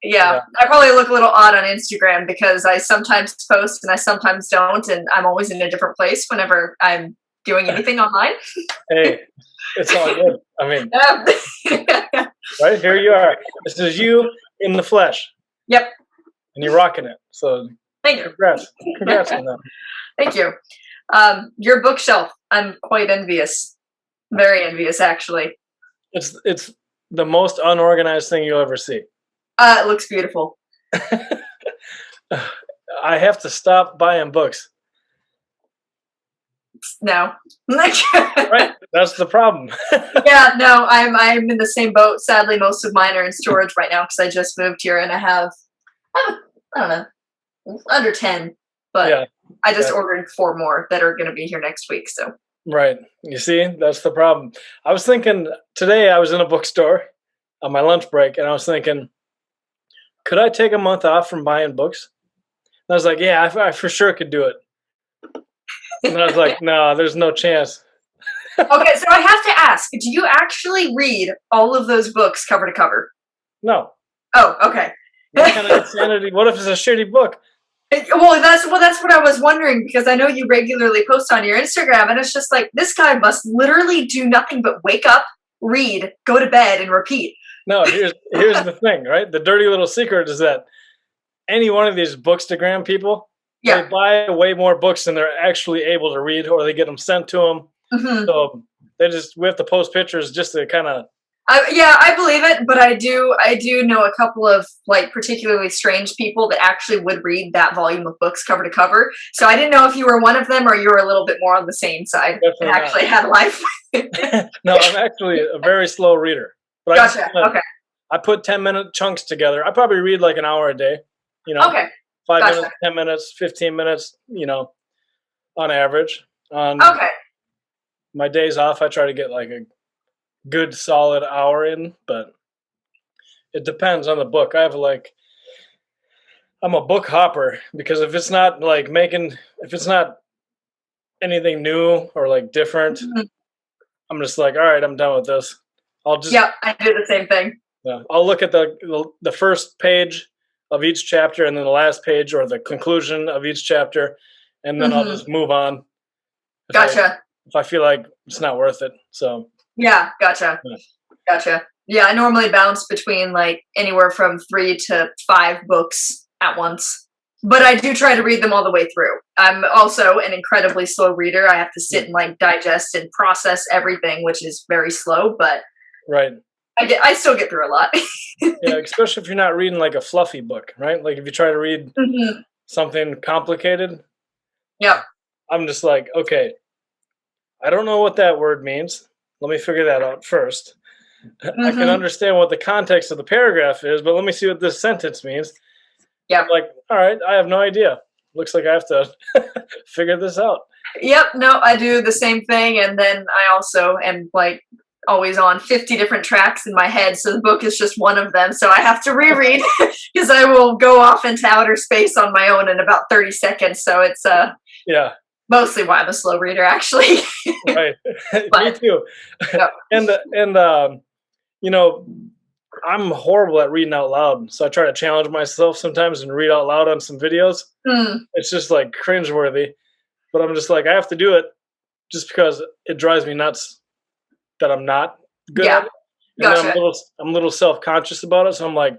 Yeah, Yeah. I probably look a little odd on Instagram because I sometimes post and I sometimes don't, and I'm always in a different place whenever I'm doing anything online. Hey, it's all good. I mean, Yeah. right here you are. This is you in the flesh, Yep. and you're rocking it. So, Thank you. congrats on that. Thank you. Your bookshelf, I'm quite envious. Very envious, actually. It's the most unorganized thing you'll ever see. It looks beautiful. I have to stop buying books. No. Right, that's the problem. Yeah, no, I'm in the same boat. Sadly, most of mine are in storage right now because I just moved here and I don't know, under 10, but Yeah, I just yeah. ordered 4 more that are going to be here next week. So Right. You see, that's the problem. I was thinking today. I was in a bookstore on my lunch break, and I was thinking, could I take a month off from buying books? And I was like, yeah, I for sure could do it. And I was like, no, there's no chance. okay, so I have to ask, do you actually read all of those books cover to cover? No. Oh, okay. What kind of insanity? What if it's a shitty book? Well, that's what I was wondering because I know you regularly post on your Instagram, and it's just like this guy must literally do nothing but wake up, read, go to bed, and repeat. No, here's the thing, right? The dirty little secret is that any one of these Bookstagram people, Yeah. they buy way more books than they're actually able to read, or they get them sent to them. Mm-hmm. So we have to post pictures just to kind of. Yeah, I believe it, but I do know a couple of like particularly strange people that actually would read that volume of books cover to cover. So I didn't know if you were one of them or you were a little bit more on the sane side and actually had life. No, I'm actually a very slow reader. But Gotcha. Okay. I put 10-minute chunks together. I probably read like an hour a day. Okay. 5 Gotcha. minutes, 10 minutes, 15 minutes. On average. On Okay. my days off, I try to get like a good solid hour in, but it depends on the book. I'm a book hopper because if it's not anything new or like different, Mm-hmm. I'm just like, all right, I'm done with this. Yeah, I do the same thing. Yeah, I'll look at the first page of each chapter and then the last page or the conclusion of each chapter, and then I'll just move on. Gotcha. If I feel like it's not worth it. So yeah, gotcha. Yeah. Gotcha. Yeah, I normally bounce between like anywhere from 3 to 5 books at once. But I do try to read them all the way through. I'm also an incredibly slow reader. I have to sit and like digest and process everything, which is very slow, but right. I still get through a lot. Yeah, especially if you're not reading like a fluffy book, right? Like if you try to read something complicated. Yep. I'm just like, okay, I don't know what that word means. Let me figure that out first. I can understand what the context of the paragraph is, but let me see what this sentence means. Yeah. I'm like, all right, I have no idea. Looks like I have to figure this out. Yep. No, I do the same thing. And then I also am like always on 50 different tracks in my head. So the book is just one of them. So I have to reread because I will go off into outer space on my own in about 30 seconds. So it's yeah. Mostly why I'm a slow reader, actually. Right. Me too. Yep. And I'm horrible at reading out loud. So I try to challenge myself sometimes and read out loud on some videos. It's just like cringeworthy. But I'm just like, I have to do it just because it drives me nuts that I'm not good at it. And then I'm a little self-conscious about it. So I'm like,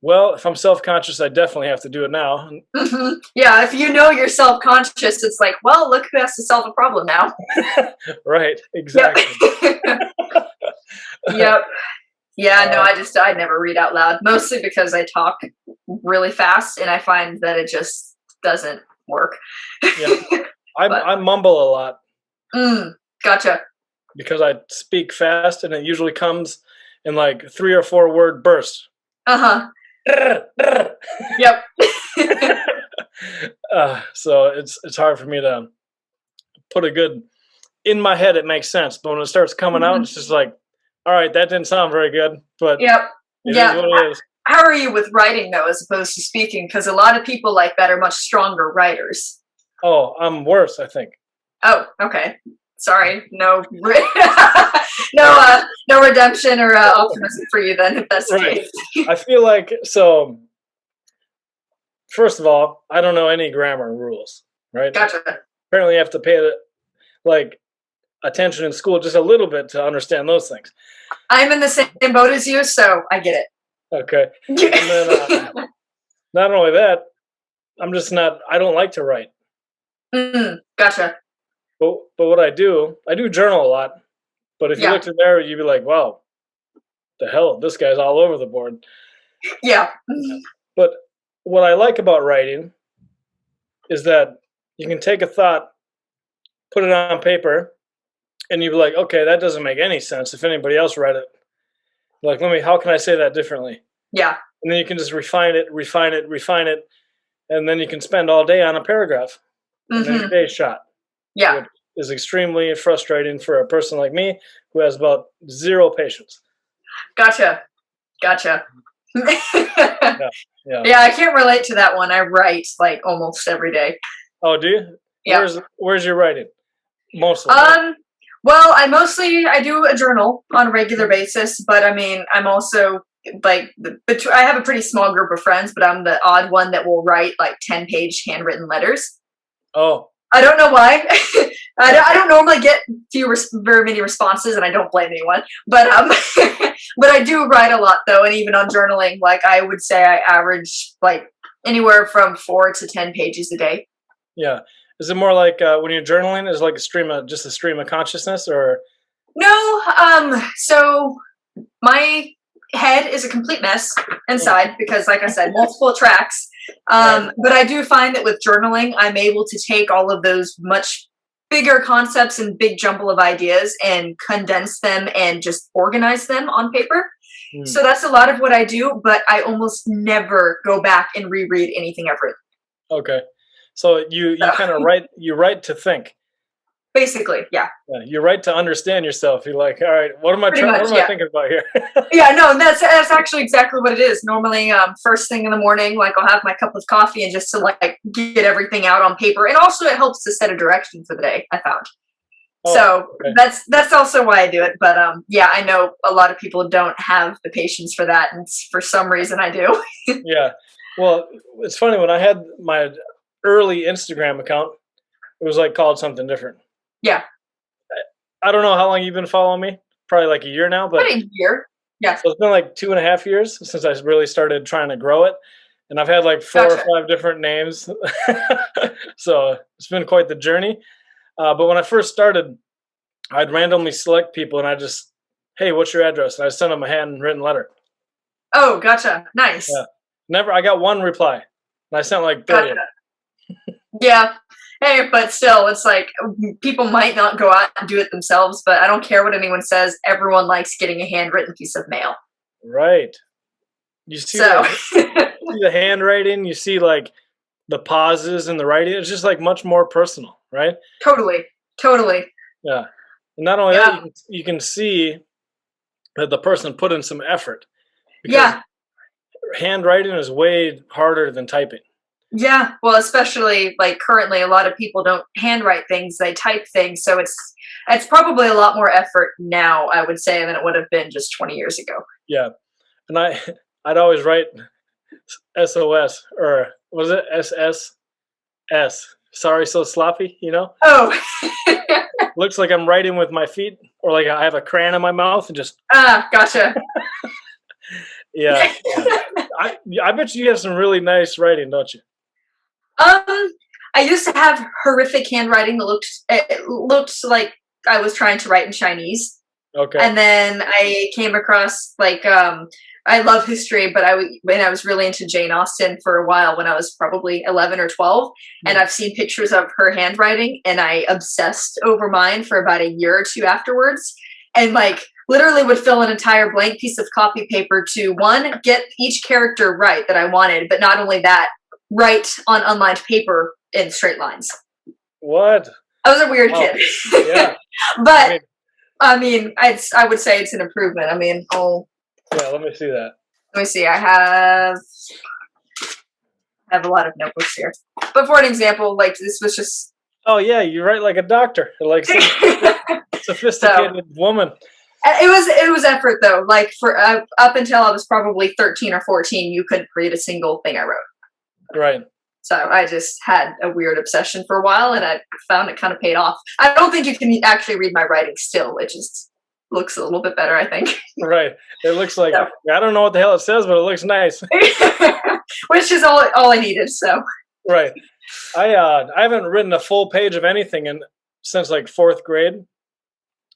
well, if I'm self-conscious, I definitely have to do it now. Yeah, if you know you're self-conscious, it's like, well, look who has to solve a problem now. Right, exactly. Yep. Yeah, no, I never read out loud, mostly because I talk really fast, and I find that it just doesn't work. Yeah, I mumble a lot. Gotcha. Because I speak fast, and it usually comes in like 3 or 4 word bursts. Yep. So it's hard for me to put a good in my head. It makes sense, but when it starts coming out, it's just like, all right, that didn't sound very good. But yep. It is what it is. How are you with writing though, as opposed to speaking? Because a lot of people like that are much stronger writers. Oh, I'm worse, I think. Oh, okay. Sorry, no redemption or optimism for you then, if that's the case. I feel like, so first of all, I don't know any grammar rules, right? Gotcha. Apparently, you have to pay like attention in school just a little bit to understand those things. I'm in the same boat as you, so I get it. Okay. And then not only that, I'm just not. I don't like to write. Gotcha. But what I do journal a lot. But if you looked in there, you'd be like, wow, the hell, this guy's all over the board. Yeah. But what I like about writing is that you can take a thought, put it on paper, and you'd be like, okay, that doesn't make any sense if anybody else read it. Like, how can I say that differently? Yeah. And then you can just refine it, and then you can spend all day on a paragraph. And then your day's shot. Yeah. Which is extremely frustrating for a person like me who has about zero patience. Gotcha. Yeah, I can't relate to that one. I write like almost every day. Oh, do you? Yeah. Where's your writing? Mostly. Well, I do a journal on a regular basis, but I mean, I'm also like I have a pretty small group of friends, but I'm the odd one that will write like 10-page handwritten letters. Oh. I don't know why. I don't normally get very many responses, and I don't blame anyone. But but I do write a lot though, and even on journaling, like I would say I average like anywhere from 4 to 10 pages a day. Yeah. Is it more like when you're journaling, is it like just a stream of consciousness, or? No. So my head is a complete mess inside because, like I said, multiple tracks. But I do find that with journaling, I'm able to take all of those much bigger concepts and big jumble of ideas and condense them and just organize them on paper. So that's a lot of what I do, but I almost never go back and reread anything I've written. Okay. So you kind of write to think. Basically, yeah. You write to understand yourself. You're like, all right, what am I thinking about here? Yeah, no, that's actually exactly what it is. Normally, first thing in the morning, like I'll have my cup of coffee and just to like get everything out on paper. And also it helps to set a direction for the day, I found. So that's also why I do it. But yeah, I know a lot of people don't have the patience for that, and for some reason I do. Yeah. Well, it's funny, when I had my early Instagram account, it was like called something different. Yeah. I don't know how long you've been following me. Probably like a year now, but about a year. Yeah. So it's been like 2.5 years since I really started trying to grow it. And I've had like 4 or 5 different names. So it's been quite the journey. But when I first started, I'd randomly select people and I just, hey, what's your address? And I sent them a handwritten letter. Oh, gotcha. Nice. Yeah. I got 1 reply. And I sent like 30. Gotcha. Yeah. Hey, but still, it's like people might not go out and do it themselves, but I don't care what anyone says. Everyone likes getting a handwritten piece of mail. Right. You see, you see the handwriting, you see like the pauses and the writing. It's just like much more personal, right? Totally. Yeah. And not only that, you can see that the person put in some effort. Because handwriting is way harder than typing. Yeah, well, especially like currently, a lot of people don't handwrite things; they type things. So it's probably a lot more effort now, I would say, than it would have been just 20 years ago. Yeah, and I'd always write SOS, or was it SSS? Sorry, so sloppy, you know? Oh, looks like I'm writing with my feet, or like I have a crayon in my mouth and just. Gotcha. Yeah, I bet you have some really nice writing, don't you? I used to have horrific handwriting that looked like I was trying to write in Chinese. Okay. And then I came across like I love history, but when I was really into Jane Austen for a while when I was probably 11 or 12, and I've seen pictures of her handwriting, and I obsessed over mine for about a year or 2 afterwards, and like literally would fill an entire blank piece of copy paper to, 1, get each character right that I wanted, but not only that, write on unlined paper in straight lines. What? I was a weird kid. Yeah. But I mean, I would say it's an improvement. I mean, yeah, let me see that. Let me see. I have a lot of notebooks here. But for an example, like this was just. Oh yeah, you write like a doctor, like some sophisticated woman. It was effort though. Like for up until I was probably 13 or 14, you couldn't read a single thing I wrote. Right. So I just had a weird obsession for a while, and I found it kind of paid off. I don't think you can actually read my writing still. It just looks a little bit better, I think. Right. It looks like, So. I don't know what the hell it says, but it looks nice. Which is all I needed. So. Right. I haven't written a full page of anything since like 4th grade,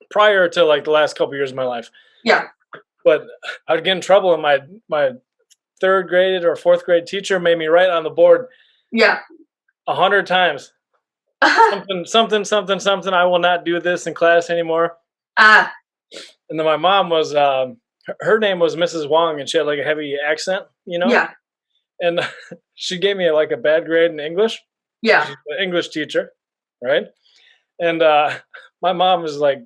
prior to like the last couple years of my life. Yeah. But I would get in trouble, and my 3rd grade or 4th grade teacher made me write on the board. Yeah. 100 times. Something. I will not do this in class anymore. Ah. And then my mom was, her name was Mrs. Wong, and she had like a heavy accent, Yeah. And she gave me like a bad grade in English. Yeah. She's an English teacher, right? And my mom was like,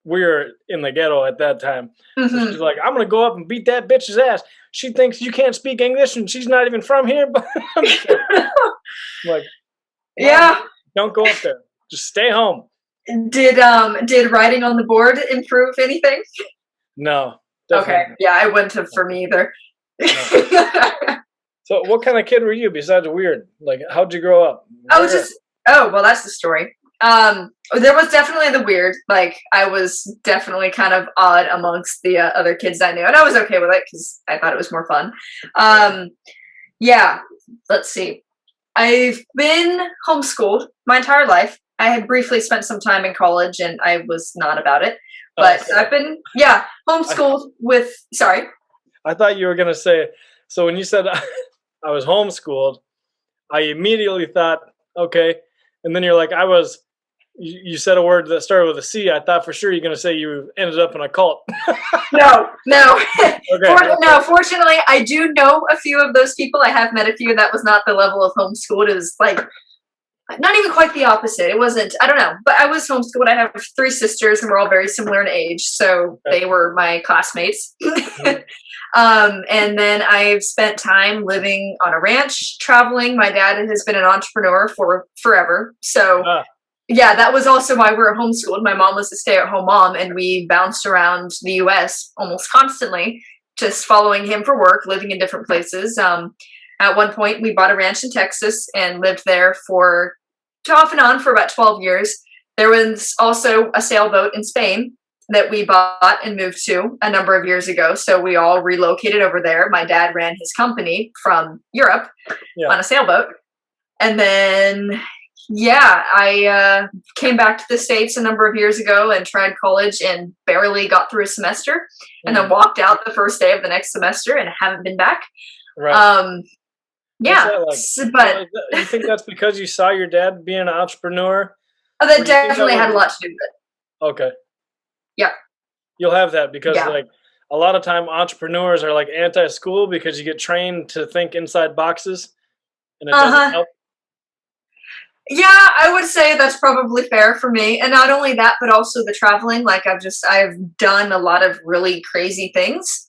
we were in the ghetto at that time. So she's like, I'm gonna go up and beat that bitch's ass. She thinks you can't speak English, and she's not even from here. But I'm like, yeah. Don't go up there. Just stay home. Did writing on the board improve anything? No. Okay. Yeah, I wouldn't have for me either. No. So what kind of kid were you besides weird? Like, how'd you grow up? Well, that's the story. There was definitely the weird. Like, I was definitely kind of odd amongst the other kids I knew, and I was okay with it because I thought it was more fun. Yeah, let's see. I've been homeschooled my entire life. I had briefly spent some time in college, and I was not about it. But I've been, homeschooled with. Sorry. I thought you were gonna say. So when you said I was homeschooled, I immediately thought, okay. And then you're like, you said a word that started with a C. I thought for sure you're going to say you ended up in a cult. No. Okay. No, fortunately, I do know a few of those people. I have met a few. That was not the level of homeschooled. It was like, not even quite the opposite. It wasn't, I don't know. But I was homeschooled. I have 3 sisters, and we're all very similar in age. So they were my classmates. And then I've spent time living on a ranch, traveling. My dad has been an entrepreneur for forever. So, yeah, that was also why we were homeschooled. My mom was a stay-at-home mom, and we bounced around the U.S. almost constantly, just following him for work, living in different places. At one point, we bought a ranch in Texas and lived there off and on for about 12 years. There was also a sailboat in Spain that we bought and moved to a number of years ago. So we all relocated over there. My dad ran his company from Europe on a sailboat. And then, I came back to the States a number of years ago and tried college and barely got through a semester, and then walked out the first day of the next semester and haven't been back. Right. But you think that's because you saw your dad being an entrepreneur? Oh, that definitely had a lot to do with it. Okay. Yeah. You'll have that because like a lot of time entrepreneurs are like anti-school because you get trained to think inside boxes, and it doesn't help. Yeah, I would say that's probably fair for me. And not only that, but also the traveling. Like I've done a lot of really crazy things.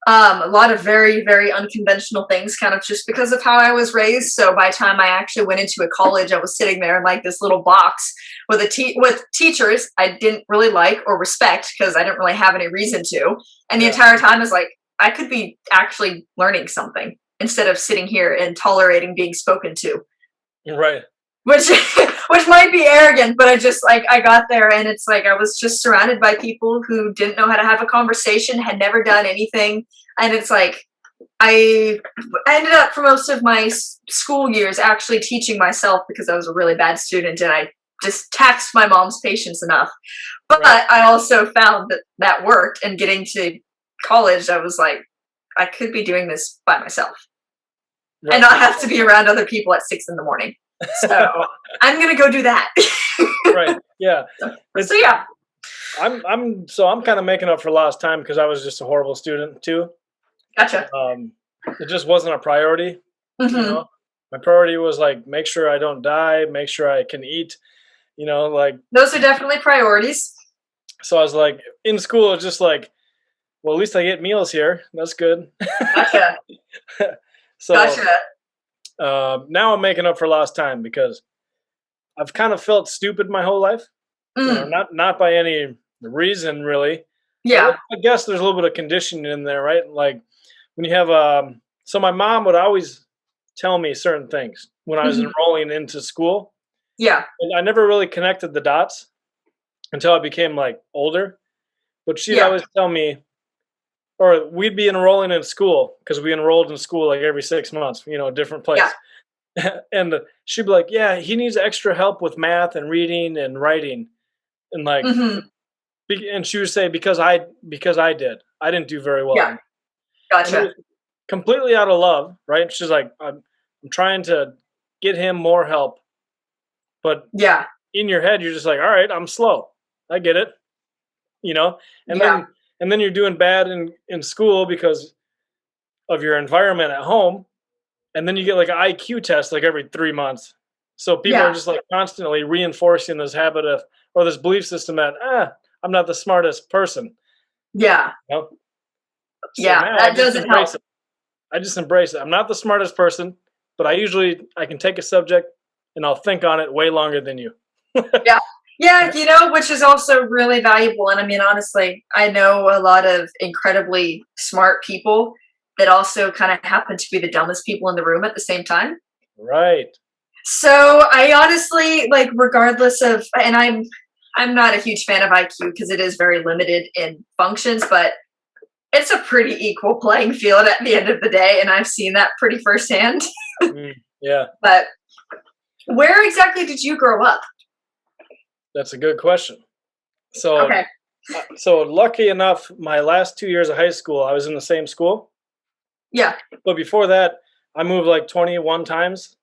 A lot of very, very unconventional things, kind of just because of how I was raised. So by the time I actually went into a college, I was sitting there in like this little box with with teachers I didn't really like or respect because I didn't really have any reason to. And the entire time I was like, I could be actually learning something instead of sitting here and tolerating being spoken to. Right. Which might be arrogant, but I got there, and it's like I was just surrounded by people who didn't know how to have a conversation, had never done anything. And it's like I ended up for most of my school years actually teaching myself because I was a really bad student, and I just taxed my mom's patience enough. But I also found that worked, and getting to college, I was like, I could be doing this by myself and not have to be around other people at 6 a.m. So I'm gonna go do that. Right. Yeah. So yeah. I'm kind of making up for lost time because I was just a horrible student too. Gotcha. It just wasn't a priority. Mm-hmm. You know? My priority was like make sure I don't die, make sure I can eat. Like those are definitely priorities. So I was like in school, it's just like, well, at least I get meals here. That's good. Gotcha. Gotcha. Now I'm making up for lost time because I've kind of felt stupid my whole life. Not by any reason really. Yeah. I guess there's a little bit of conditioning in there, right? Like when you have so my mom would always tell me certain things when I was Mhm. enrolling into school. Yeah. And I never really connected the dots until I became like older. But she'd Yeah. always tell me, or we'd be enrolling in school because we enrolled in school like every 6 months, a different Yeah. place. And she'd be like, "Yeah, he needs extra help with math and reading and writing." And like, Mhm. and she would say, because I didn't do very well. Yeah. And it Gotcha. was completely out of love, right? She's like, I'm trying to get him more help, but Yeah. in your head, you're just like, all right, I'm slow. I get it, you know? And Yeah. then you're doing bad in school because of your environment at home. And then you get like an IQ test like every 3 months. So people are Yeah. just like constantly reinforcing this habit of, or this belief system that, I'm not the smartest person. Yeah. You know? So Yeah. now I That just doesn't help. embrace it. I just embrace it. I'm not the smartest person, but I can take a subject and I'll think on it way longer than you. Yeah. Yeah, which is also really valuable. And I mean, honestly, I know a lot of incredibly smart people that also kind of happen to be the dumbest people in the room at the same time. Right. So I honestly like, regardless of, and I'm not a huge fan of IQ because it is very limited in functions, but it's a pretty equal playing field at the end of the day, and I've seen that pretty firsthand. Yeah, But where exactly did you grow up? that's a good question. So, Okay. so lucky enough, my last 2 years of high school, I was in the same school. Yeah. But before that, I moved like 21 times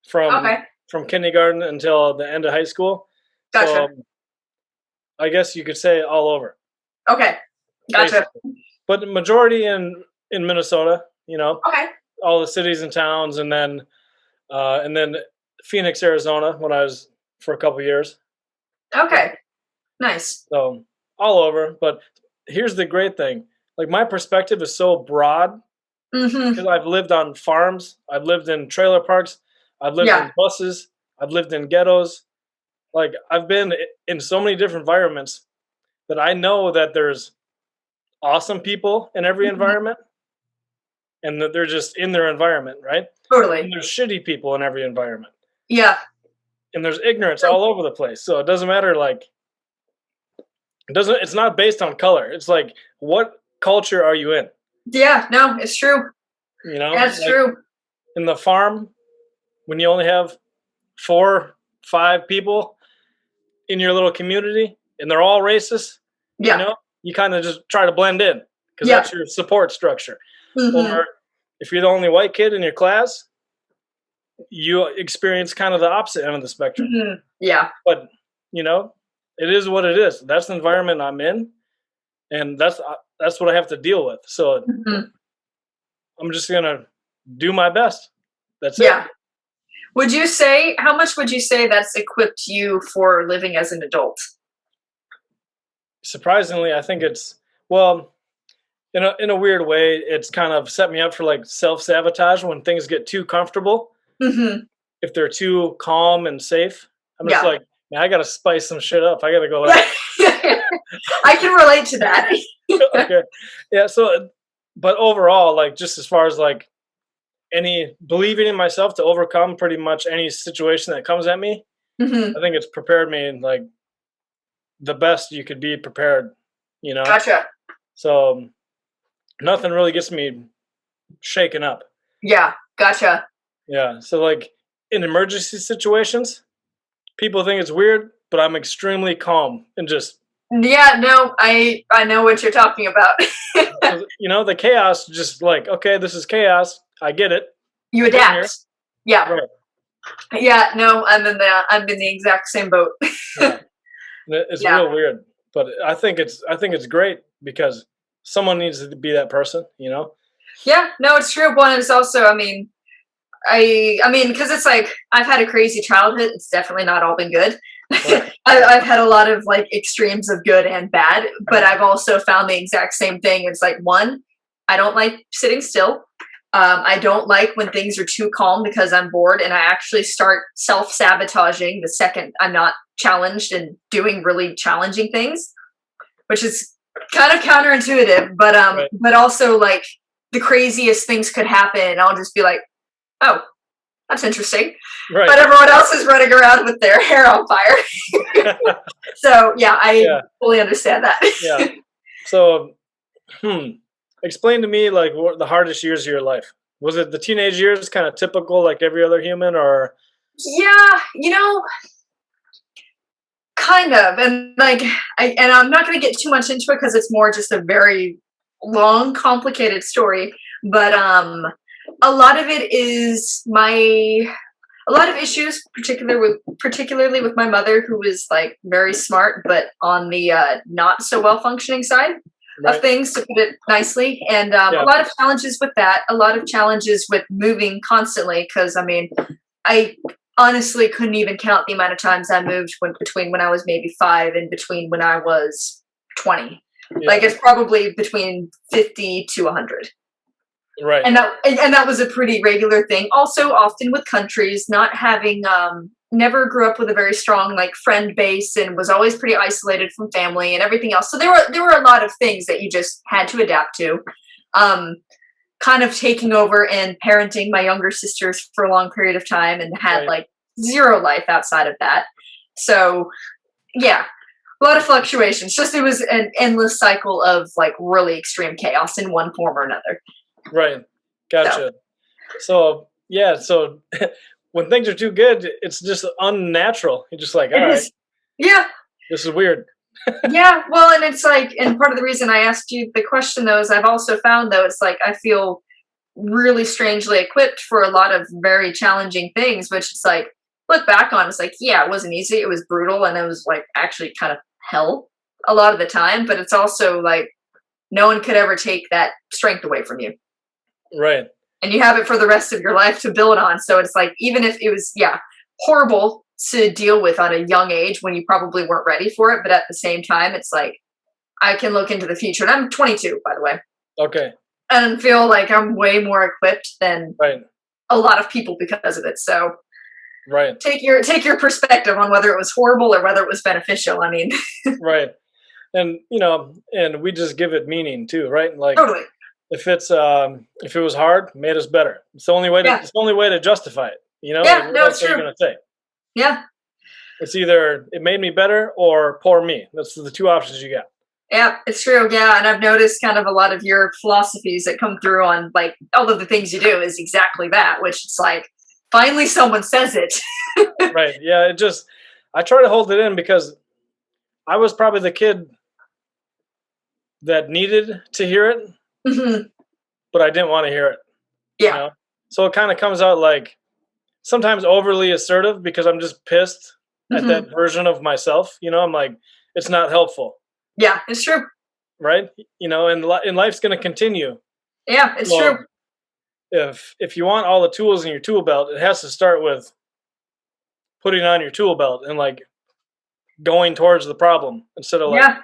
from Okay. from kindergarten until the end of high school. So Gotcha. I guess you could say all over, Okay. Gotcha. basically. But the majority in Minnesota, Okay. all the cities and towns, and then Phoenix, Arizona, when I was for a couple years. So, Okay. Nice. so all over. But here's the great thing: like my perspective is so broad Mm-hmm. because I've lived on farms, I've lived in trailer parks, I've lived Yeah. in buses, I've lived in ghettos. Like I've been in so many different environments that I know that there's awesome people in every Mhm. environment and that they're just in their environment, right? Totally. And there's shitty people in every environment. Yeah. And there's ignorance True. all over the place. So it doesn't matter like it's not based on color. It's like what culture are you in? Yeah. No, it's true. That's Like true. in the farm when you only have 4, 5 people in your little community and they're all racist, you Yeah. know, you kind of just try to blend in because Yeah. that's your support structure. Mm-hmm. Or if you're the only white kid in your class, you experience kind of the opposite end of the spectrum. Mm-hmm. Yeah. But you know, it is what it is. That's the environment I'm in, and that's what I have to deal with. So Mm-hmm. I'm just gonna do my best. That's it. Yeah. How much would you say that's equipped you for living as an adult? Surprisingly, I think it's well, in a weird way, it's kind of set me up for like self sabotage when things get too comfortable. Mm-hmm. If they're too calm and safe, I'm just Yeah. like, man, I gotta spice some shit up. I gotta go Yeah. like, I can relate to that. okay, yeah. So, but overall, like just as far as like any believing in myself to overcome pretty much any situation that comes at me, Mm-hmm. I think it's prepared me like the best you could be prepared. You know, Gotcha. so nothing really gets me shaken up. Yeah. Gotcha. Yeah. So like in emergency situations, people think it's weird, but I'm extremely calm and just Yeah. No, I know what you're talking about. the chaos just like, okay, this is chaos. I get it. You I've been here. adapt. Yeah. Right. Yeah. No, I'm in the exact same boat. Yeah. It's Yeah. real weird, but I think it's great because someone needs to be that person. Yeah. No, it's true. One is also, I mean, because it's like I've had a crazy childhood. It's definitely not all been good. Right. I've had a lot of like extremes of good and bad, but I've also found the exact same thing. It's like one, I don't like sitting still. I don't like when things are too calm because I'm bored, and I actually start self sabotaging the second I'm not challenged and doing really challenging things, which is kind of counterintuitive. But Right. but also like the craziest things could happen, and I'll just be like, oh. that's interesting. Right. But everyone else is running around with their hair on fire. So yeah, I fully understand that. Yeah. So, explain to me like what the hardest years of your life. Was it the teenage years, kind of typical like every other human, or? Yeah, kind of. And like, and I'm not going to get too much into it because it's more just a very long, complicated story. But a lot of it is a lot of issues, particularly with my mother, who was like very smart, but on the not so well functioning side of things, to put it nicely. And a lot of challenges with that. A lot of challenges with moving constantly, because I mean, I honestly couldn't even count the amount of times I moved between when I was maybe 5 and between when I was 20. Like it's probably between 50 to 100. Right. And that was a pretty regular thing. Also, often with countries, not having never grew up with a very strong like friend base, and was always pretty isolated from family and everything else. So there were a lot of things that you just had to adapt to. Kind of taking over and parenting my younger sisters for a long period of time, and had like zero life outside of that. So yeah, a lot of fluctuations. Just it was an endless cycle of like really extreme chaos in one form or another. Right. Gotcha. So when things are too good, it's just unnatural. You're just like, all right. Yeah. This is weird. Yeah. Well, and it's like, and part of the reason I asked you the question though is I've also found though, it's like I feel really strangely equipped for a lot of very challenging things, which it's like, look back on, it's like, yeah, it wasn't easy. It was brutal. And it was like actually kind of hell a lot of the time, but it's also like, no one could ever take that strength away from you. Right. And you have it for the rest of your life to build on. So it's like, even if it was, horrible to deal with on a young age when you probably weren't ready for it, but at the same time, it's like, I can look into the future. And I'm 22, by the way. Okay. And feel like I'm way more equipped than a lot of people because of it. So take your perspective on whether it was horrible or whether it was beneficial. I mean, right. And, and we just give it meaning too, right? Like, totally. If it was hard, made us better. It's the only way to. It's the only way to justify it. Yeah, like, no, it's true. What are you gonna say? Yeah. It's either it made me better or poor me. That's the two options you got. Yeah, it's true. Yeah, and I've noticed kind of a lot of your philosophies that come through on like all of the things you do is exactly that. Which it's like finally someone says it. Right. Yeah. I try to hold it in because I was probably the kid that needed to hear it. Mm-hmm. But I didn't want to hear it. Yeah. So it kind of comes out like sometimes overly assertive because I'm just pissed at that version of myself. I'm like, it's not helpful. Yeah, it's true. Right. And life's going to continue. Yeah, it's true. If you want all the tools in your tool belt, it has to start with putting on your tool belt and like going towards the problem instead of like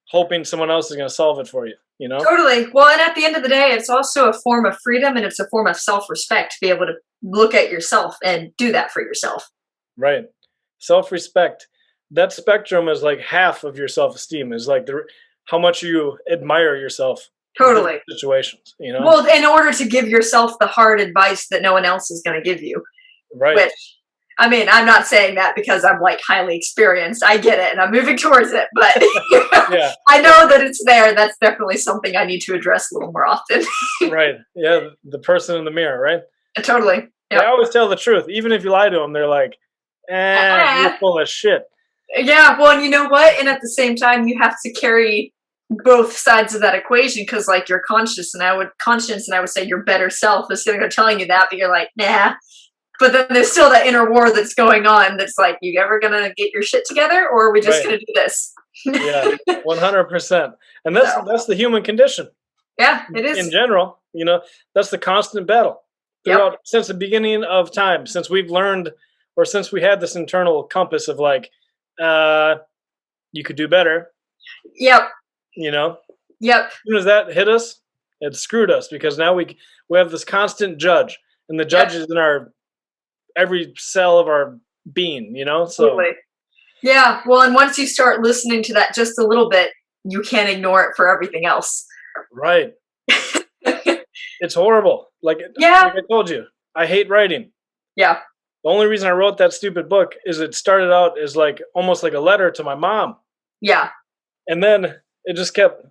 hoping someone else is going to solve it for you. Totally. Well, and at the end of the day, it's also a form of freedom, and it's a form of self-respect to be able to look at yourself and do that for yourself. Right. Self-respect. That spectrum is like half of your self-esteem is like how much you admire yourself. Totally. In situations, Well, in order to give yourself the hard advice that no one else is going to give you. Right. Which, I mean, I'm not saying that because I'm like highly experienced. I get it and I'm moving towards it, but I know that it's there. That's definitely something I need to address a little more often. Right. Yeah. The person in the mirror, right? Totally. Yep. They always tell the truth. Even if you lie to them, they're like, you're full of shit. Yeah. Well, and you know what? And at the same time, you have to carry both sides of that equation because like your conscience and I would say your better self is sitting there telling you that, but you're like, nah. But then there's still that inner war that's going on that's like, you ever going to get your shit together or are we just going to do this? Yeah, 100%. And that's the human condition. Yeah, it is. In general, that's the constant battle. Throughout since the beginning of time, since we've learned or since we had this internal compass of like, you could do better. Yep. Yep. As soon as that hit us, it screwed us because now we have this constant judge and the judge is in every cell of our being, so totally. Yeah, well, and once you start listening to that just a little bit, you can't ignore it for everything else. Right. It's horrible. Like I told you, I hate writing. Yeah. The only reason I wrote that stupid book is it started out as like almost like a letter to my mom. Yeah. And then it just kept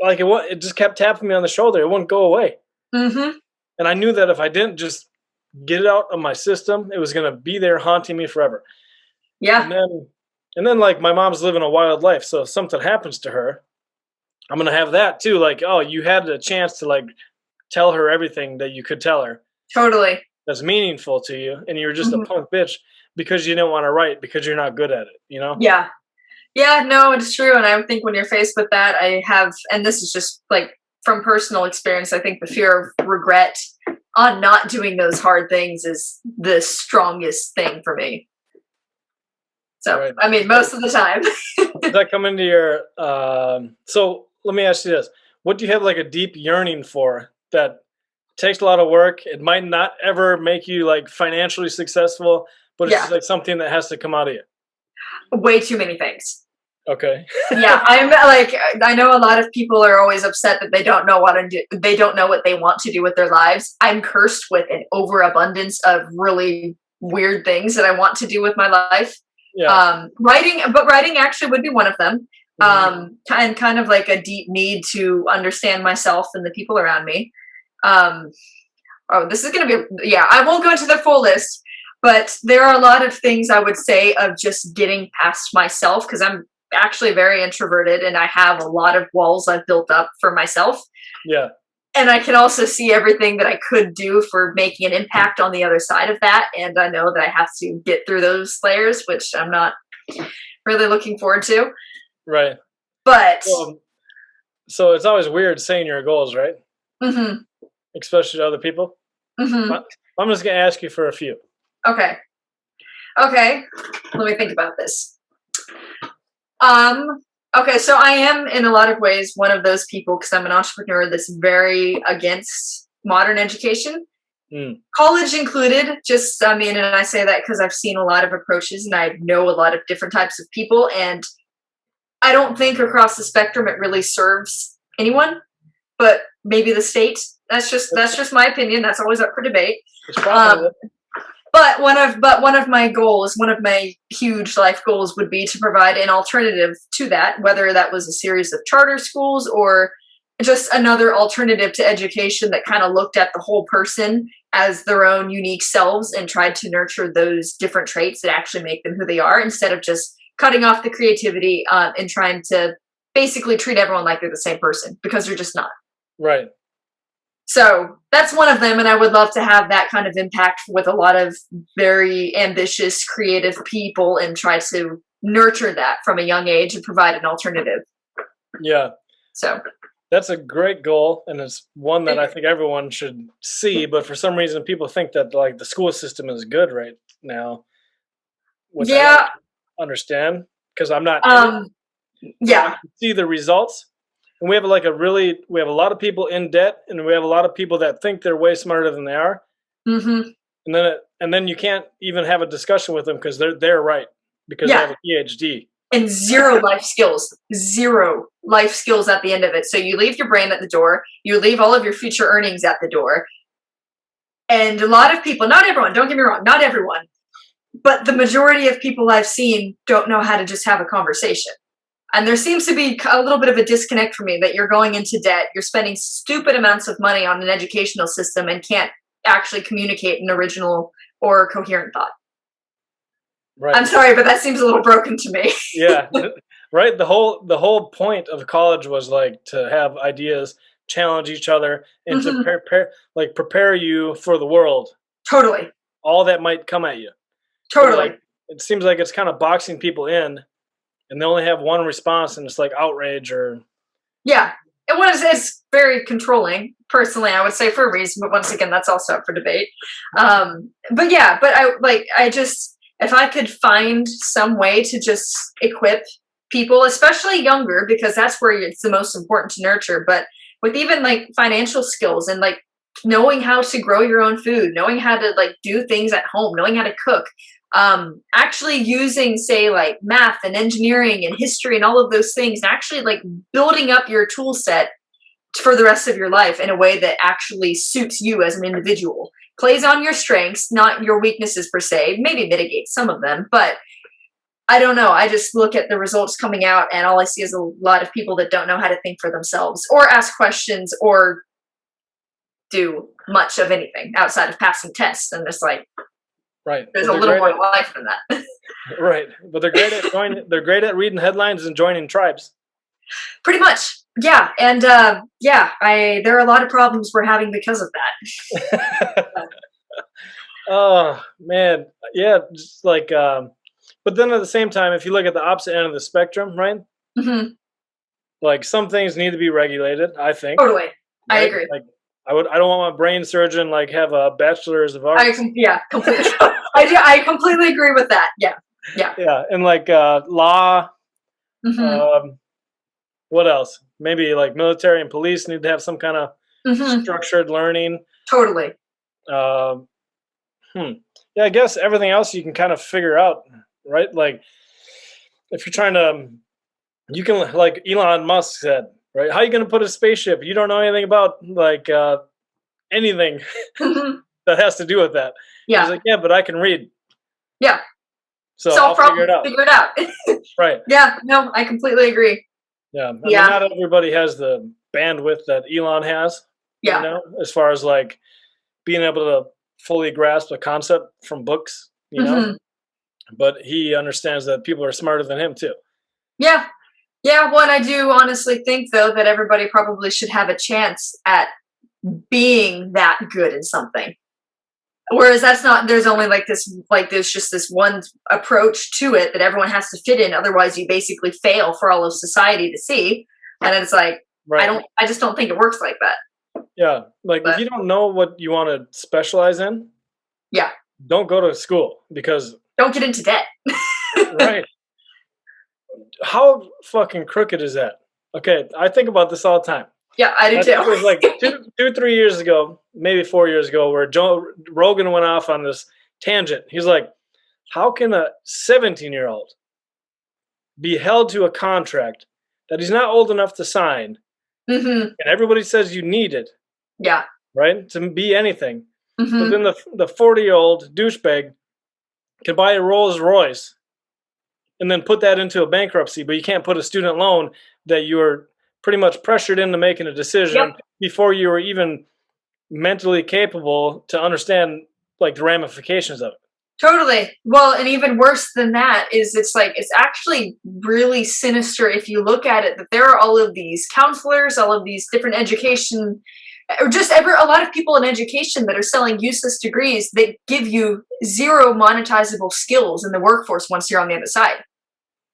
like it just kept tapping me on the shoulder. It wouldn't go away. Mm-hmm. And I knew that if I didn't just get it out of my system, it was going to be there haunting me forever. Yeah. And then like my mom's living a wild life, so if something happens to her, I'm going to have that too. Like, oh, you had a chance to like tell her everything that you could tell her. Totally. That's meaningful to you, and you're just a Mm-hmm. punk bitch because you didn't want to write because you're not good at it, Yeah. Yeah, no, it's true. And I think when you're faced with that, and this is just like from personal experience, I think the fear of regret on not doing those hard things is the strongest thing for me. So, Right. I mean, most of the time. Does that come into your so let me ask you this. What do you have like a deep yearning for that takes a lot of work? It might not ever make you like financially successful, but it's Yeah, just like something that has to come out of you. way too many things. Okay. Yeah, I'm like, I know a lot of people are always upset that they don't know what to do. They don't know what they want to do with their lives. I'm cursed with an overabundance of really weird things that I want to do with my life. Yeah. Writing actually would be one of them. Mhm. And kind of like a deep need to understand myself and the people around me. Um, oh, this is going to be, yeah, I won't go into the full list, but there are a lot of things I would say of just getting past myself because I'm actually very introverted and I have a lot of walls I've built up for myself. Yeah. And I can also see everything that I could do for making an impact on the other side of that. And I know that I have to get through those layers, which I'm not really looking forward to. Right. But So it's always weird saying your goals, right? mhm, Especially to other people. mhm. I'm just gonna ask you for a few. Okay. Okay. Let me think about this. Um, okay, so I am in a lot of ways one of those people because I'm an entrepreneur that's very against modern education. Mm. College included, just I mean, and I say that because I've seen a lot of approaches and I know a lot of different types of people, and I don't think across the spectrum it really serves anyone, but maybe the state. That's just my opinion. That's always up for debate. It's probably But one of my goals, one of my huge life goals would be to provide an alternative to that, whether that was a series of charter schools or just another alternative to education that kind of looked at the whole person as their own unique selves and tried to nurture those different traits that actually make them who they are instead of just cutting off the creativity and trying to basically treat everyone like they're the same person because they're just not. right. So that's one of them, and I would love to have that kind of impact with a lot of very ambitious, creative people and try to nurture that from a young age and provide an alternative. Yeah. So That's a great goal, and it's one that I think everyone should see. But for some reason, people think that like the school system is good right now, which I don't yeah, understand because I'm not in it. But I yeah, can see the results, and we have we have a lot of people in debt, and we have a lot of people that think they're way smarter than they are, hmm and then you can't even have a discussion with them because they're right because they have yeah, a PhD. and zero life skills at the end of it. So you leave your brain at the door, you leave all of your future earnings at the door, and a lot of people, not everyone, don't get me wrong, not everyone, but the majority of people I've seen don't know how to just have a conversation. And there seems to be a little bit of a disconnect for me that you're going into debt, you're spending stupid amounts of money on an educational system and can't actually communicate an original or coherent thought. Right. I'm sorry, but that seems a little broken to me. Yeah. Right. The whole point of college was like to have ideas, challenge each other, and to Mhm. prepare you for the world, Totally. all that might come at you. But like Totally. it seems like it's kind of boxing people in, and they only have one response, and it's like outrage or Yeah. It's very controlling, personally, I would say for a reason, but once again, that's also up for debate. But yeah, but I just, if I could find some way to just equip people, especially younger, because that's where it's the most important to nurture, but with even like financial skills and like knowing how to grow your own food, knowing how to like do things at home, knowing how to cook, actually using say like math and engineering and history and all of those things and actually like building up your tool set for the rest of your life in a way that actually suits you as an individual. Plays on your strengths, not your weaknesses per se, maybe mitigates some of them, but I don't know. I just look at the results coming out and all I see is a lot of people that don't know how to think for themselves or ask questions or do much of anything outside of passing tests. And it's like, right. There's a little more to life than that. Right. But they're great at reading headlines and joining tribes. Pretty much. Yeah. And there are a lot of problems we're having because of that. Oh man. Yeah. Just like, but then at the same time, if you look at the opposite end of the spectrum, right? Mm-hmm. Like some things need to be regulated, I think. Totally. Right? I agree. Like I don't want my brain surgeon like have a bachelor's of arts. Completely. I completely agree with that. Yeah. Yeah. Yeah. And like law, Mm-hmm. what else? Maybe like military and police need to have some kind of structured learning. Totally. Yeah, I guess everything else you can kind of figure out, right? Like if you're trying to, you can, like Elon Musk said, right? How are you going to put a spaceship? You don't know anything about like anything that has to do with that. Yeah. He's like, yeah, but I can read. Yeah. So solve I'll figure it out. Right. Yeah. No, I completely agree. Yeah. I mean, not everybody has the bandwidth that Elon has. Yeah. You know, as far as like being able to fully grasp a concept from books, you know, but he understands that people are smarter than him too. Yeah. Yeah. Well, and I do honestly think though that everybody probably should have a chance at being that good in something. Whereas that's not, there's only there's just this one approach to it that everyone has to fit in. Otherwise you basically fail for all of society to see. And it's like, right. I just don't think it works like that. Yeah. Like if you don't know what you want to specialize in, yeah, don't go to school because don't get into debt. Right. How fucking crooked is that? Okay. I think about this all the time. Yeah, I do too. It was like 3 years ago, maybe 4 years ago, where Joe Rogan went off on this tangent. He's like, how can a 17-year-old be held to a contract that he's not old enough to sign? And everybody says you need it. Yeah. Right? To be anything. But then the 40-year-old douchebag can buy a Rolls Royce and then put that into a bankruptcy, but you can't put a student loan that you're pretty much pressured into making a decision before you were even mentally capable to understand like the ramifications of it. Totally. Well, and even worse than that is it's actually really sinister if you look at it, that there are all of these counselors, all of these different education, or just a lot of people in education that are selling useless degrees that give you zero monetizable skills in the workforce once you're on the other side.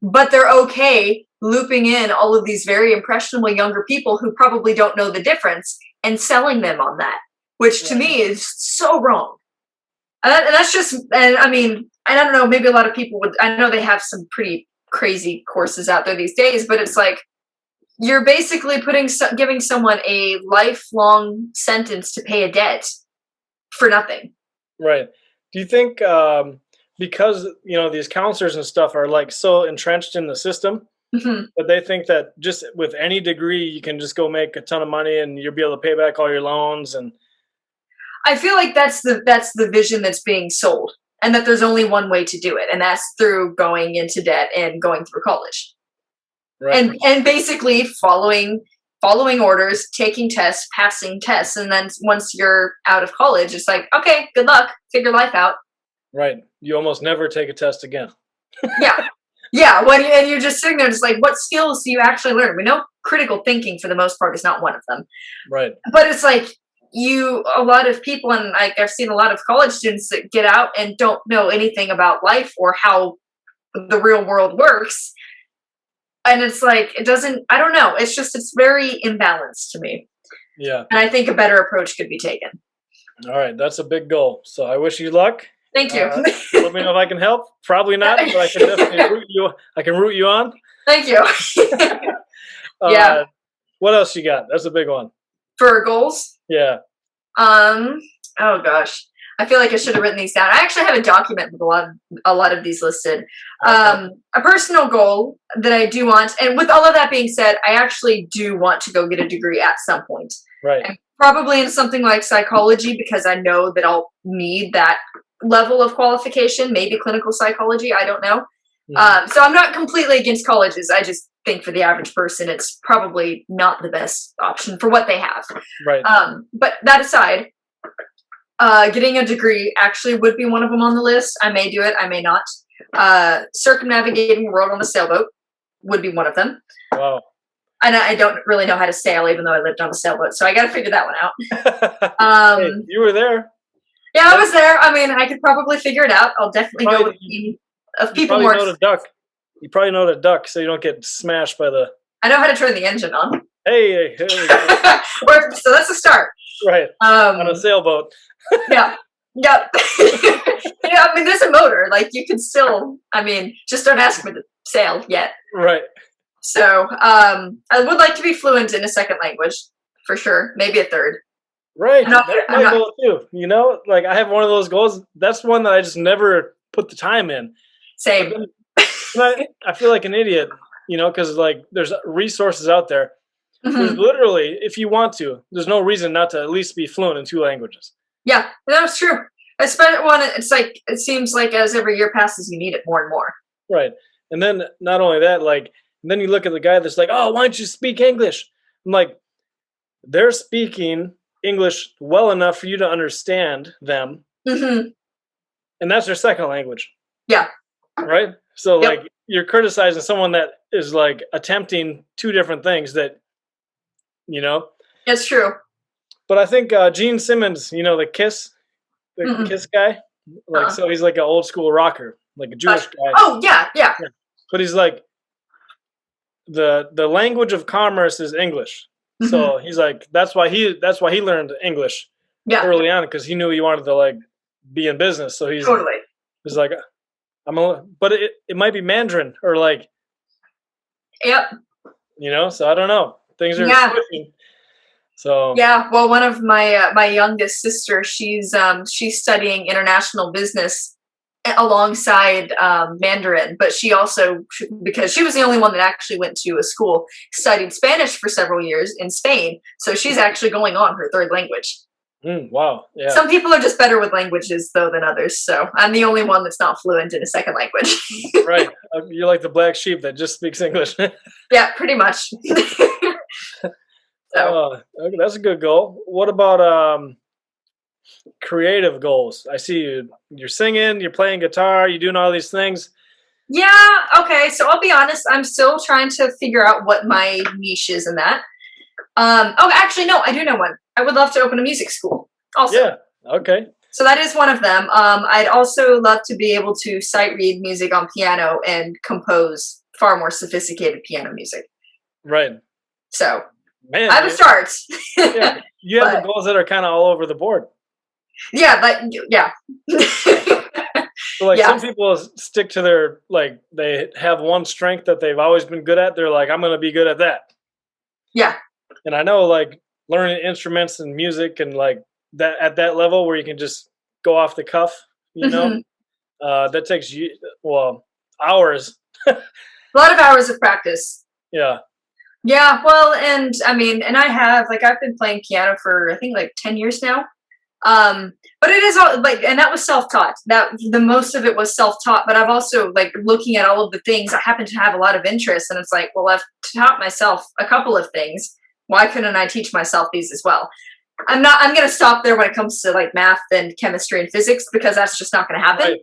But they're okay looping in all of these very impressionable younger people who probably don't know the difference and selling them on that, which to me is so wrong. And that's just, and I mean, I don't know, maybe a lot of people would, I know they have some pretty crazy courses out there these days, but it's like, you're basically giving someone a lifelong sentence to pay a debt for nothing. Right. Do you think, because, you know, these counselors and stuff are like so entrenched in the system, but they think that just with any degree, you can just go make a ton of money and you'll be able to pay back all your loans? And I feel like that's the vision that's being sold, and that there's only one way to do it, and that's through going into debt and going through college. Right. And basically following orders, taking tests, passing tests, and then once you're out of college, it's like, okay, good luck, figure life out. Right. You almost never take a test again. Yeah. Yeah. And you're just sitting there just like, what skills do you actually learn? We know critical thinking for the most part is not one of them. Right. But it's like a lot of people, and I've seen a lot of college students that get out and don't know anything about life or how the real world works. And it's like, I don't know. It's very imbalanced to me. Yeah. And I think a better approach could be taken. All right. That's a big goal. So I wish you luck. Thank you. Let me know if I can help. Probably not, but I can definitely root you on. Thank you. Yeah. What else you got? That's a big one. For goals? Yeah. Oh gosh. I feel like I should have written these down. I actually have a document with a lot of these listed. A personal goal that I do want, and with all of that being said, I actually do want to go get a degree at some point. Right. And probably in something like psychology, because I know that I'll need that level of qualification. Maybe clinical psychology. I don't know. So I'm not completely against colleges. I just think for the average person, it's probably not the best option for what they have. Right. But that aside. Getting a degree actually would be one of them on the list. I may do it, I may not. Circumnavigating the world on a sailboat would be one of them. Wow. And I don't really know how to sail, even though I lived on a sailboat, so I got to figure that one out. Hey, you were there. Yeah, I was there. I mean, I could probably figure it out. I'll definitely go with a team of people more. You probably know to duck, so you don't get smashed by the. I know how to turn the engine on. Hey. So that's a start. Right. On a sailboat. Yeah. Yeah. Yeah, I mean, there's a motor. Like, you can still, I mean, just don't ask me to sail yet. Right. So, I would like to be fluent in a second language, for sure. Maybe a third. Right. That's my goal, too. You know, like, I have one of those goals. That's one that I just never put the time in. Same. I feel like an idiot, you know, because, like, there's resources out there. There's literally, if you want to, there's no reason not to at least be fluent in 2 languages. Yeah, that's true. Especially when it's like, it seems like as every year passes, you need it more and more. Right. And then not only that, like, then you look at the guy that's like, oh, why don't you speak English? I'm like, they're speaking English well enough for you to understand them. And that's their second language. Yeah. Right? So, like, you're criticizing someone that is, like, attempting 2 different things that, you know? That's true. But I think Gene Simmons, you know, the Kiss guy, like, so he's like an old school rocker, like a Jewish guy. Oh, yeah. But he's like, the language of commerce is English. So he's like, that's why he learned English early on, because he knew he wanted to, like, be in business. So he's like, but it might be Mandarin or, like, yep. You know, so I don't know. Things are switching. So yeah, well, one of my my youngest sister, she's studying international business alongside Mandarin, but she also, because she was the only one that actually went to a school, studied Spanish for several years in Spain. So she's actually going on her third language. Wow. Yeah. Some people are just better with languages though than others. So I'm the only one that's not fluent in a second language. Right. You're like the black sheep that just speaks English. Yeah, pretty much. So okay, that's a good goal. What about creative goals? I see you're singing, you're playing guitar, you're doing all these things. Yeah, okay. So I'll be honest, I'm still trying to figure out what my niche is in that. Actually, no, I do know one. I would love to open a music school also. Yeah, okay. So that is one of them. I'd also love to be able to sight read music on piano and compose far more sophisticated piano music. Right. So man, I have a start. Yeah, you have the goals that are kind of all over the board. Yeah, but yeah. So like some people stick to their, like, they have one strength that they've always been good at. They're like, I'm going to be good at that. Yeah. And I know, like, learning instruments and music and, like, that at that level where you can just go off the cuff, you know, that takes hours. A lot of hours of practice. Yeah. Yeah, well, and I mean, and I've been playing piano for I think like 10 years now. But it is all like, and that was self-taught. That the most of it was self-taught, but I've also, like, looking at all of the things, I happen to have a lot of interest, and it's like, well, I've taught myself a couple of things. Why couldn't I teach myself these as well? I'm going to stop there when it comes to, like, math and chemistry and physics, because that's just not going to happen. Right.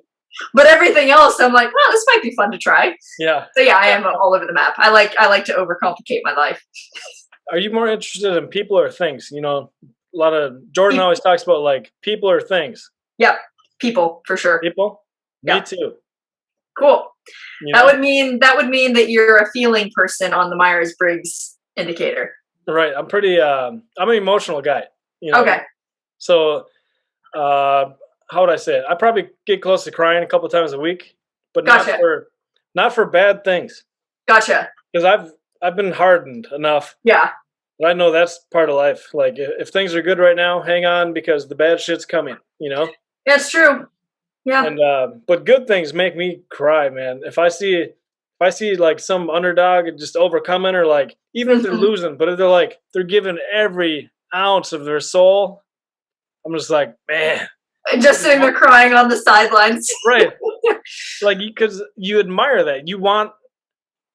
But everything else, I'm like, well, this might be fun to try. Yeah. So yeah, I am all over the map. I like to overcomplicate my life. Are you more interested in people or things? You know, a lot of Jordan always talks about, like, people or things. Yep. People, for sure. People? Me too. Cool. You that would mean that you're a feeling person on the Myers-Briggs indicator. Right. I'm pretty I'm an emotional guy. You know? Okay. So how would I say it? I probably get close to crying a couple times a week, but not for bad things. Gotcha. Because I've been hardened enough. Yeah. But I know that's part of life. Like, if things are good right now, hang on, because the bad shit's coming, you know? That's true. Yeah. And but good things make me cry, man. If I see like some underdog just overcoming, or like even if they're Mhm. losing, but if they're like they're giving every ounce of their soul, I'm just like, man, Just sitting there crying on the sidelines. right? Like because you admire that. You want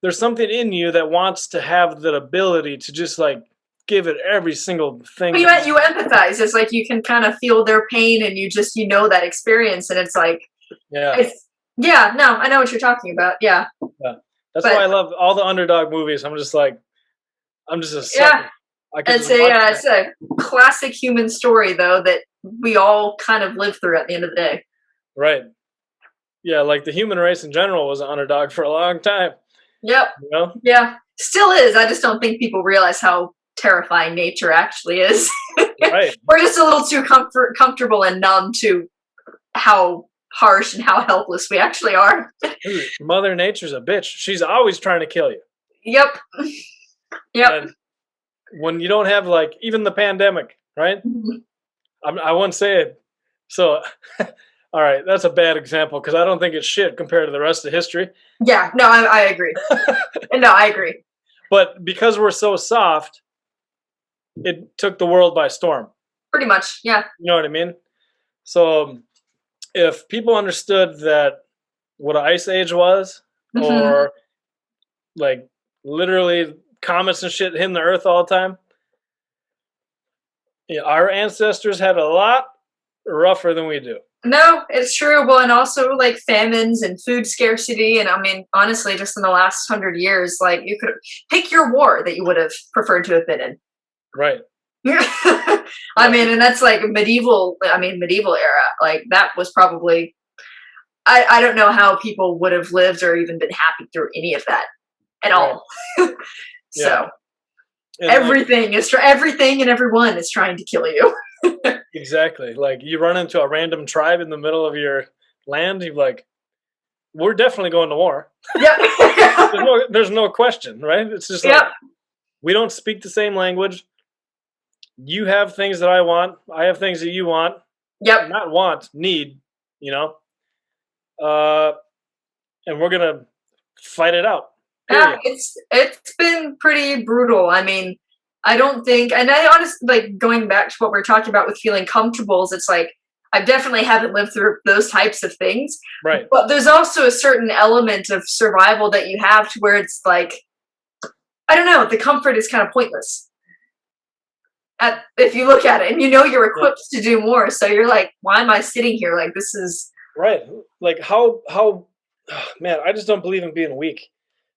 there's something in you that wants to have that ability to just like give it every single thing. But you empathize. It's like you can kind of feel their pain, and you know that experience, and it's like Yeah. it's yeah. No, I know what you're talking about. Yeah, Yeah. That's why I but love all the underdog movies. I'm just like, I'm just a yeah, sucker. I could just watch that. it's a classic human story though that we all kind of live through at the end of the day. Right. Yeah, like the human race in general was an underdog for a long time. Yep. You know? Yeah. Still is. I just don't think people realize how terrifying nature actually is. Right. We're just a little too comfortable and numb to how harsh and how helpless we actually are. Dude, Mother Nature's a bitch. She's always trying to kill you. Yep. Yep. And when you don't have like even the pandemic, right? Mhm. I won't say it. So, all right, that's a bad example because I don't think it's shit compared to the rest of history. Yeah. No, I agree. No, I agree. But because we're so soft, it took the world by storm. Pretty much. Yeah. You know what I mean? So if people understood that what an ice age was, Hmm. or like literally comets and shit hitting the earth all the time, yeah, our ancestors had a lot rougher than we do. No, it's true. Well, and also like famines and food scarcity. And I mean, honestly, just in the last 100 years, like you could pick your war that you would have preferred to have been in. Right. I Yeah. mean, and that's like medieval era. Like that was probably, I don't know how people would have lived or even been happy through any of that at Right. all. Yeah. So And like everything and everyone is trying to kill you. exactly. Like you run into a random tribe in the middle of your land, you're like, we're definitely going to war. Yep. There's no question, right? It's just like Yep. we don't speak the same language. You have things that I want. I have things that you want. Yep. Not want, need, you know? Uh, and we're gonna fight it out. Yeah, Period. it's been pretty brutal. I mean, I don't think, and I honestly like going back to what we're talking about with feeling comfortable. Is it's like I definitely haven't lived through those types of things, Right. but there's also a certain element of survival that you have to where it's like I don't know, the comfort is kind of pointless. If you look at it, and you know you're Yeah. equipped to do more, so you're like, why am I sitting here? Like this is Right. Like how man, I just don't believe in being weak.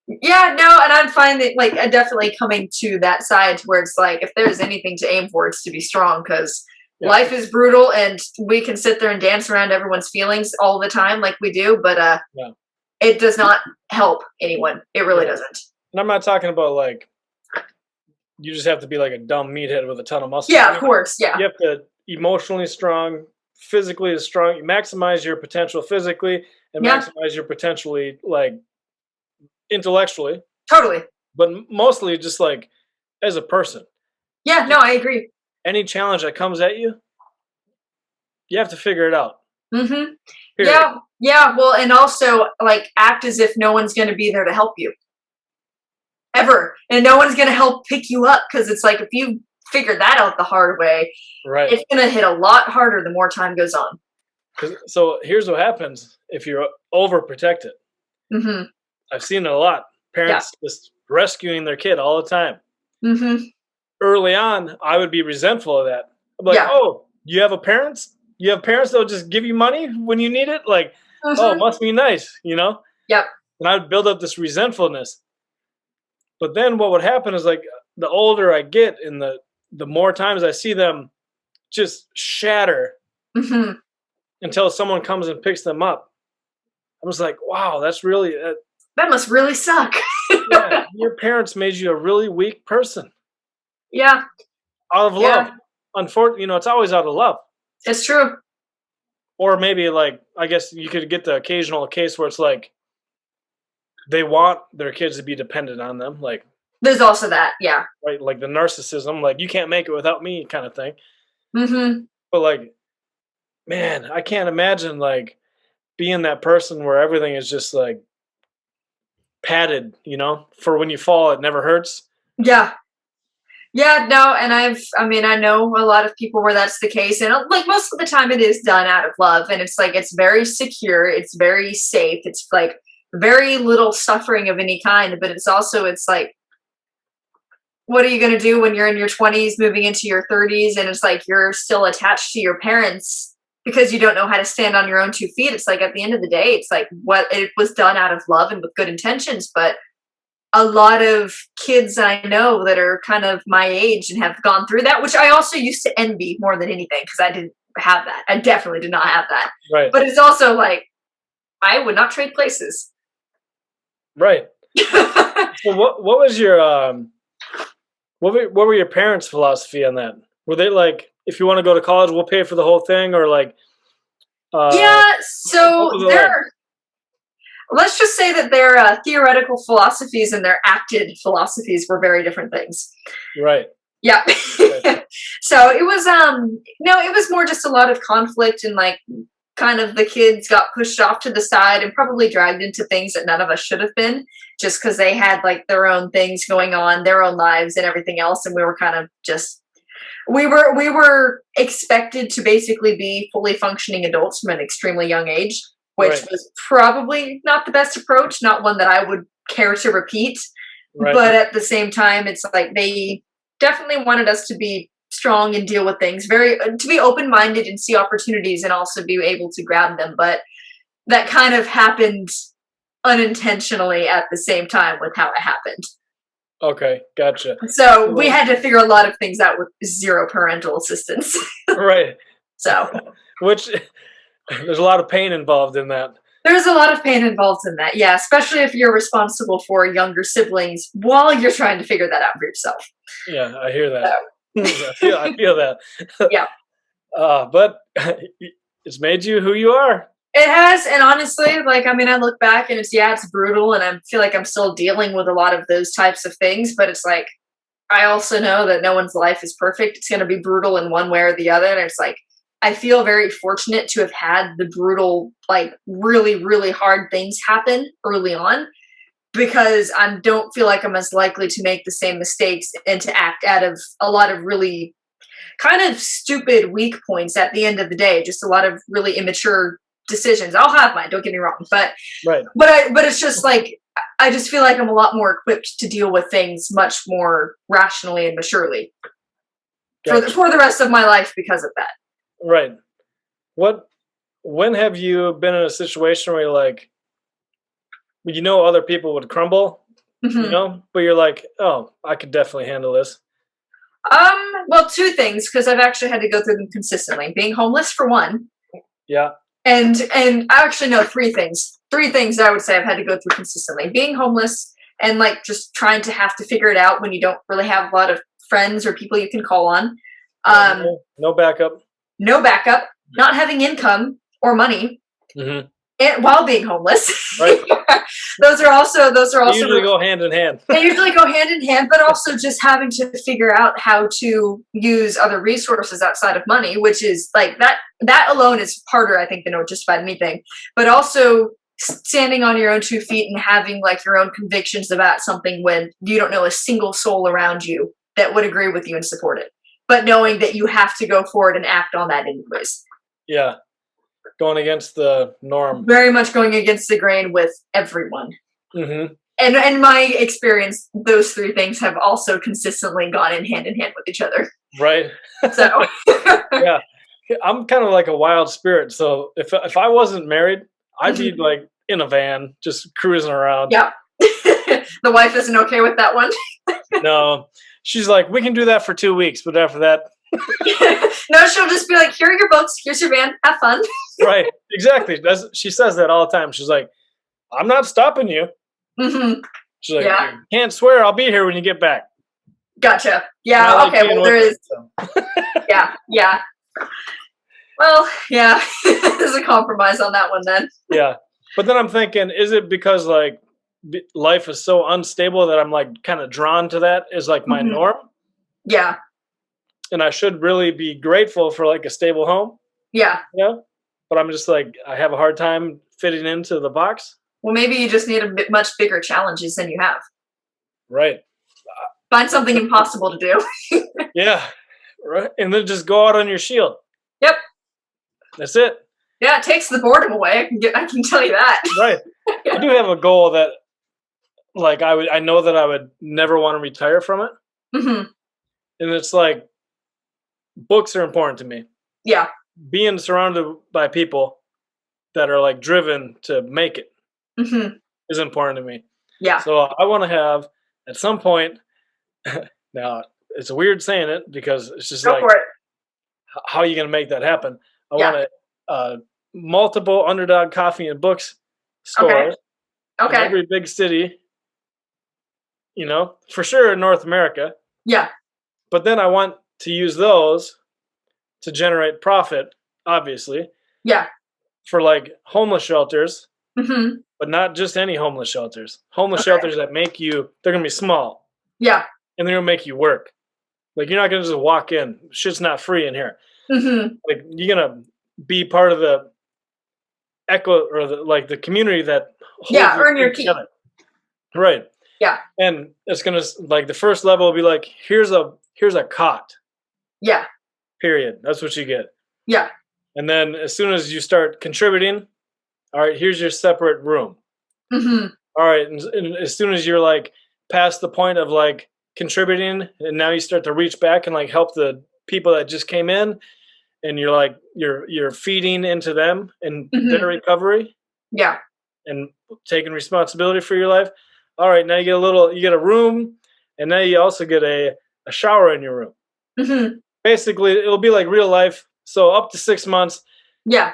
yeah, no, and I'm finding like definitely coming to that side where it's like if there's anything to aim for, it's to be strong because Yeah. life is brutal and we can sit there and dance around everyone's feelings all the time like we do, but Yeah. it does not help anyone. It really Yeah. doesn't. And I'm not talking about like you just have to be like a dumb meathead with a ton of muscle. Yeah, of course. Yeah. You have to emotionally strong, physically strong. You maximize your potential physically and Yeah, maximize your potentially like intellectually, totally. but mostly just like as a person. Yeah, no, I agree. Any challenge that comes at you, you have to figure it out. Mm-hmm. Period. Yeah, yeah. Well, and also like act as if no one's going to be there to help you ever, and no one's going to help pick you up because it's like if you figure that out the hard way, Right. it's going to hit a lot harder the more time goes on. So here's what happens if you're overprotected. Mm-hmm. I've seen it a lot. Parents just rescuing their kid all the time. Mm-hmm. Early on, I would be resentful of that. I'm like, Yeah. oh, you have a parents? You have parents that'll just give you money when you need it? Like, oh, it must be nice, you know? Yep. And I would build up this resentfulness. But then what would happen is like the older I get and the more times I see them just shatter Mm-hmm. until someone comes and picks them up. I was like, wow, that's really That must really suck. yeah, your parents made you a really weak person Yeah, out of yeah, love. Unfortunately, it's always out of love. it's true. Or maybe like I guess you could get the occasional case where it's like they want their kids to be dependent on them, like There's also that. Yeah. right, like the narcissism, like you can't make it without me kind of thing. Mm-hmm. But like man, I can't imagine like being that person where everything is just like padded, for when you fall, it never hurts. Yeah. Yeah, no, and I mean, I know a lot of people where that's the case, and like most of the time it is done out of love, and it's like it's very secure, it's very safe, it's like very little suffering of any kind, but it's like, what are you going to do when you're in your 20s moving into your 30s and it's like you're still attached to your parents because you don't know how to stand on your own 2 feet? It's like at the end of the day, it's like what it was done out of love and with good intentions, but a lot of kids I know that are kind of my age and have gone through that, which I also used to envy more than anything because I didn't have that. I definitely did not have that. Right. But it's also like I would not trade places. Right. So what was your what were your parents' philosophy on that? Were they like, if you want to go to college, we'll pay for the whole thing, or like? Yeah. So let's just say that their theoretical philosophies and their acted philosophies were very different things. Right. Yeah. So it was no, it was more just a lot of conflict and like kind of the kids got pushed off to the side and probably dragged into things that none of us should have been, just because they had like their own things going on, their own lives and everything else, and we were kind of just we were expected to basically be fully functioning adults from an extremely young age, which was probably not the best approach, not one that I would care to repeat. Right. But at the same time, it's like they definitely wanted us to be strong and deal with things, to be open-minded and see opportunities and also be able to grab them. But that kind of happened unintentionally at the same time with how it happened. Okay, gotcha. So we had to figure a lot of things out with zero parental assistance. Right. So, which there's a lot of pain involved in that. There's a lot of pain involved in that, yeah, especially if you're responsible for younger siblings while you're trying to figure that out for yourself. Yeah, I hear that. So. I feel that. Yeah. But it's made you who you are. It has, and honestly, like, I mean, I look back and it's brutal, and I feel like I'm still dealing with a lot of those types of things, but it's like, I also know that no one's life is perfect. It's going to be brutal in one way or the other, and it's like, I feel very fortunate to have had the brutal, like, really, really hard things happen early on, because I don't feel like I'm as likely to make the same mistakes and to act out of a lot of really kind of stupid, weak points at the end of the day, just a lot of really immature decisions. I'll have mine, don't get me wrong, but it's just like I just feel like I'm a lot more equipped to deal with things much more rationally and maturely for the rest of my life because of that. Right. When have you been in a situation where you're like, other people would crumble, but you're like, oh, I could definitely handle this? Well, two things, because I've actually had to go through them consistently. Being homeless for one. Yeah. And I actually know three things. Three things I would say I've had to go through consistently. Being homeless and like just trying to have to figure it out when you don't really have a lot of friends or people you can call on. No backup. No backup. Not having income or money. Mm-hmm. And while being homeless. Right. Those are also they usually go hand in hand. They usually go hand in hand, but also just having to figure out how to use other resources outside of money, which is like that alone is harder, I think, than just about anything. But also standing on your own 2 feet and having like your own convictions about something when you don't know a single soul around you that would agree with you and support it, but knowing that you have to go forward and act on that anyways. Yeah. Going against the norm. Very much going against the grain with everyone. Mm-hmm. And in my experience, those three things have also consistently gone in hand with each other. Right. So. Yeah. I'm kind of like a wild spirit. So if I wasn't married, I'd be like in a van, just cruising around. Yeah. The wife isn't okay with that one. No. She's like, we can do that for 2 weeks, but after that. No, she'll just be like, here are your books, here's your van, have fun. Right, exactly. She says that all the time. She's like, I'm not stopping you. Mm-hmm. She's like, you can't swear I'll be here when you get back. Gotcha. Yeah, okay, well, there is. Yeah. Well, yeah, there's a compromise on that one then. Yeah, but then I'm thinking, is it because like life is so unstable that I'm like kind of drawn to that as like my norm? Yeah. And I should really be grateful for like a stable home. Yeah. you know? But I'm just like, I have a hard time fitting into the box. Well, maybe you just need much bigger challenges than you have. Right. Find something impossible to do. Yeah. Right. And then just go out on your shield. Yep. That's it. Yeah, it takes the boredom away. I can tell you that. Right. I do have a goal that, like, I know that I would never want to retire from it. Mm-hmm. And it's like, books are important to me. Yeah. Being surrounded by people that are like driven to make it Mm-hmm. is important to me. Yeah. So I want to have at some point. Now it's weird saying it because it's just Go like, for it. how are you going to make that happen? I Yeah. want multiple Underdog Coffee and Books stores in Okay. every big city. You know, for sure in North America. Yeah. But then I want to use those to generate profit, obviously, Yeah. for like homeless shelters, Mm-hmm. but not just any homeless shelters. Homeless shelters that make you, they're going to be small Yeah. and they're going to make you work. Like, you're not going to just walk in. Shit's not free in here. Mm-hmm. Like, you're going to be part of the echo or the community that holds Earn your keep. together. Right. Yeah. And it's going to, like, the first level will be like, here's a cot. Yeah. Period. That's what you get. Yeah. And then as soon as you start contributing, all right, here's your separate room. Mm-hmm. All right, and as soon as you're like past the point of like contributing, and now you start to reach back and like help the people that just came in, and you're like you're feeding into them and their recovery. Yeah. And taking responsibility for your life. All right, now you get a room, and now you also get a shower in your room. Mm-hmm. Basically, it'll be like real life. So up to 6 months, Yeah.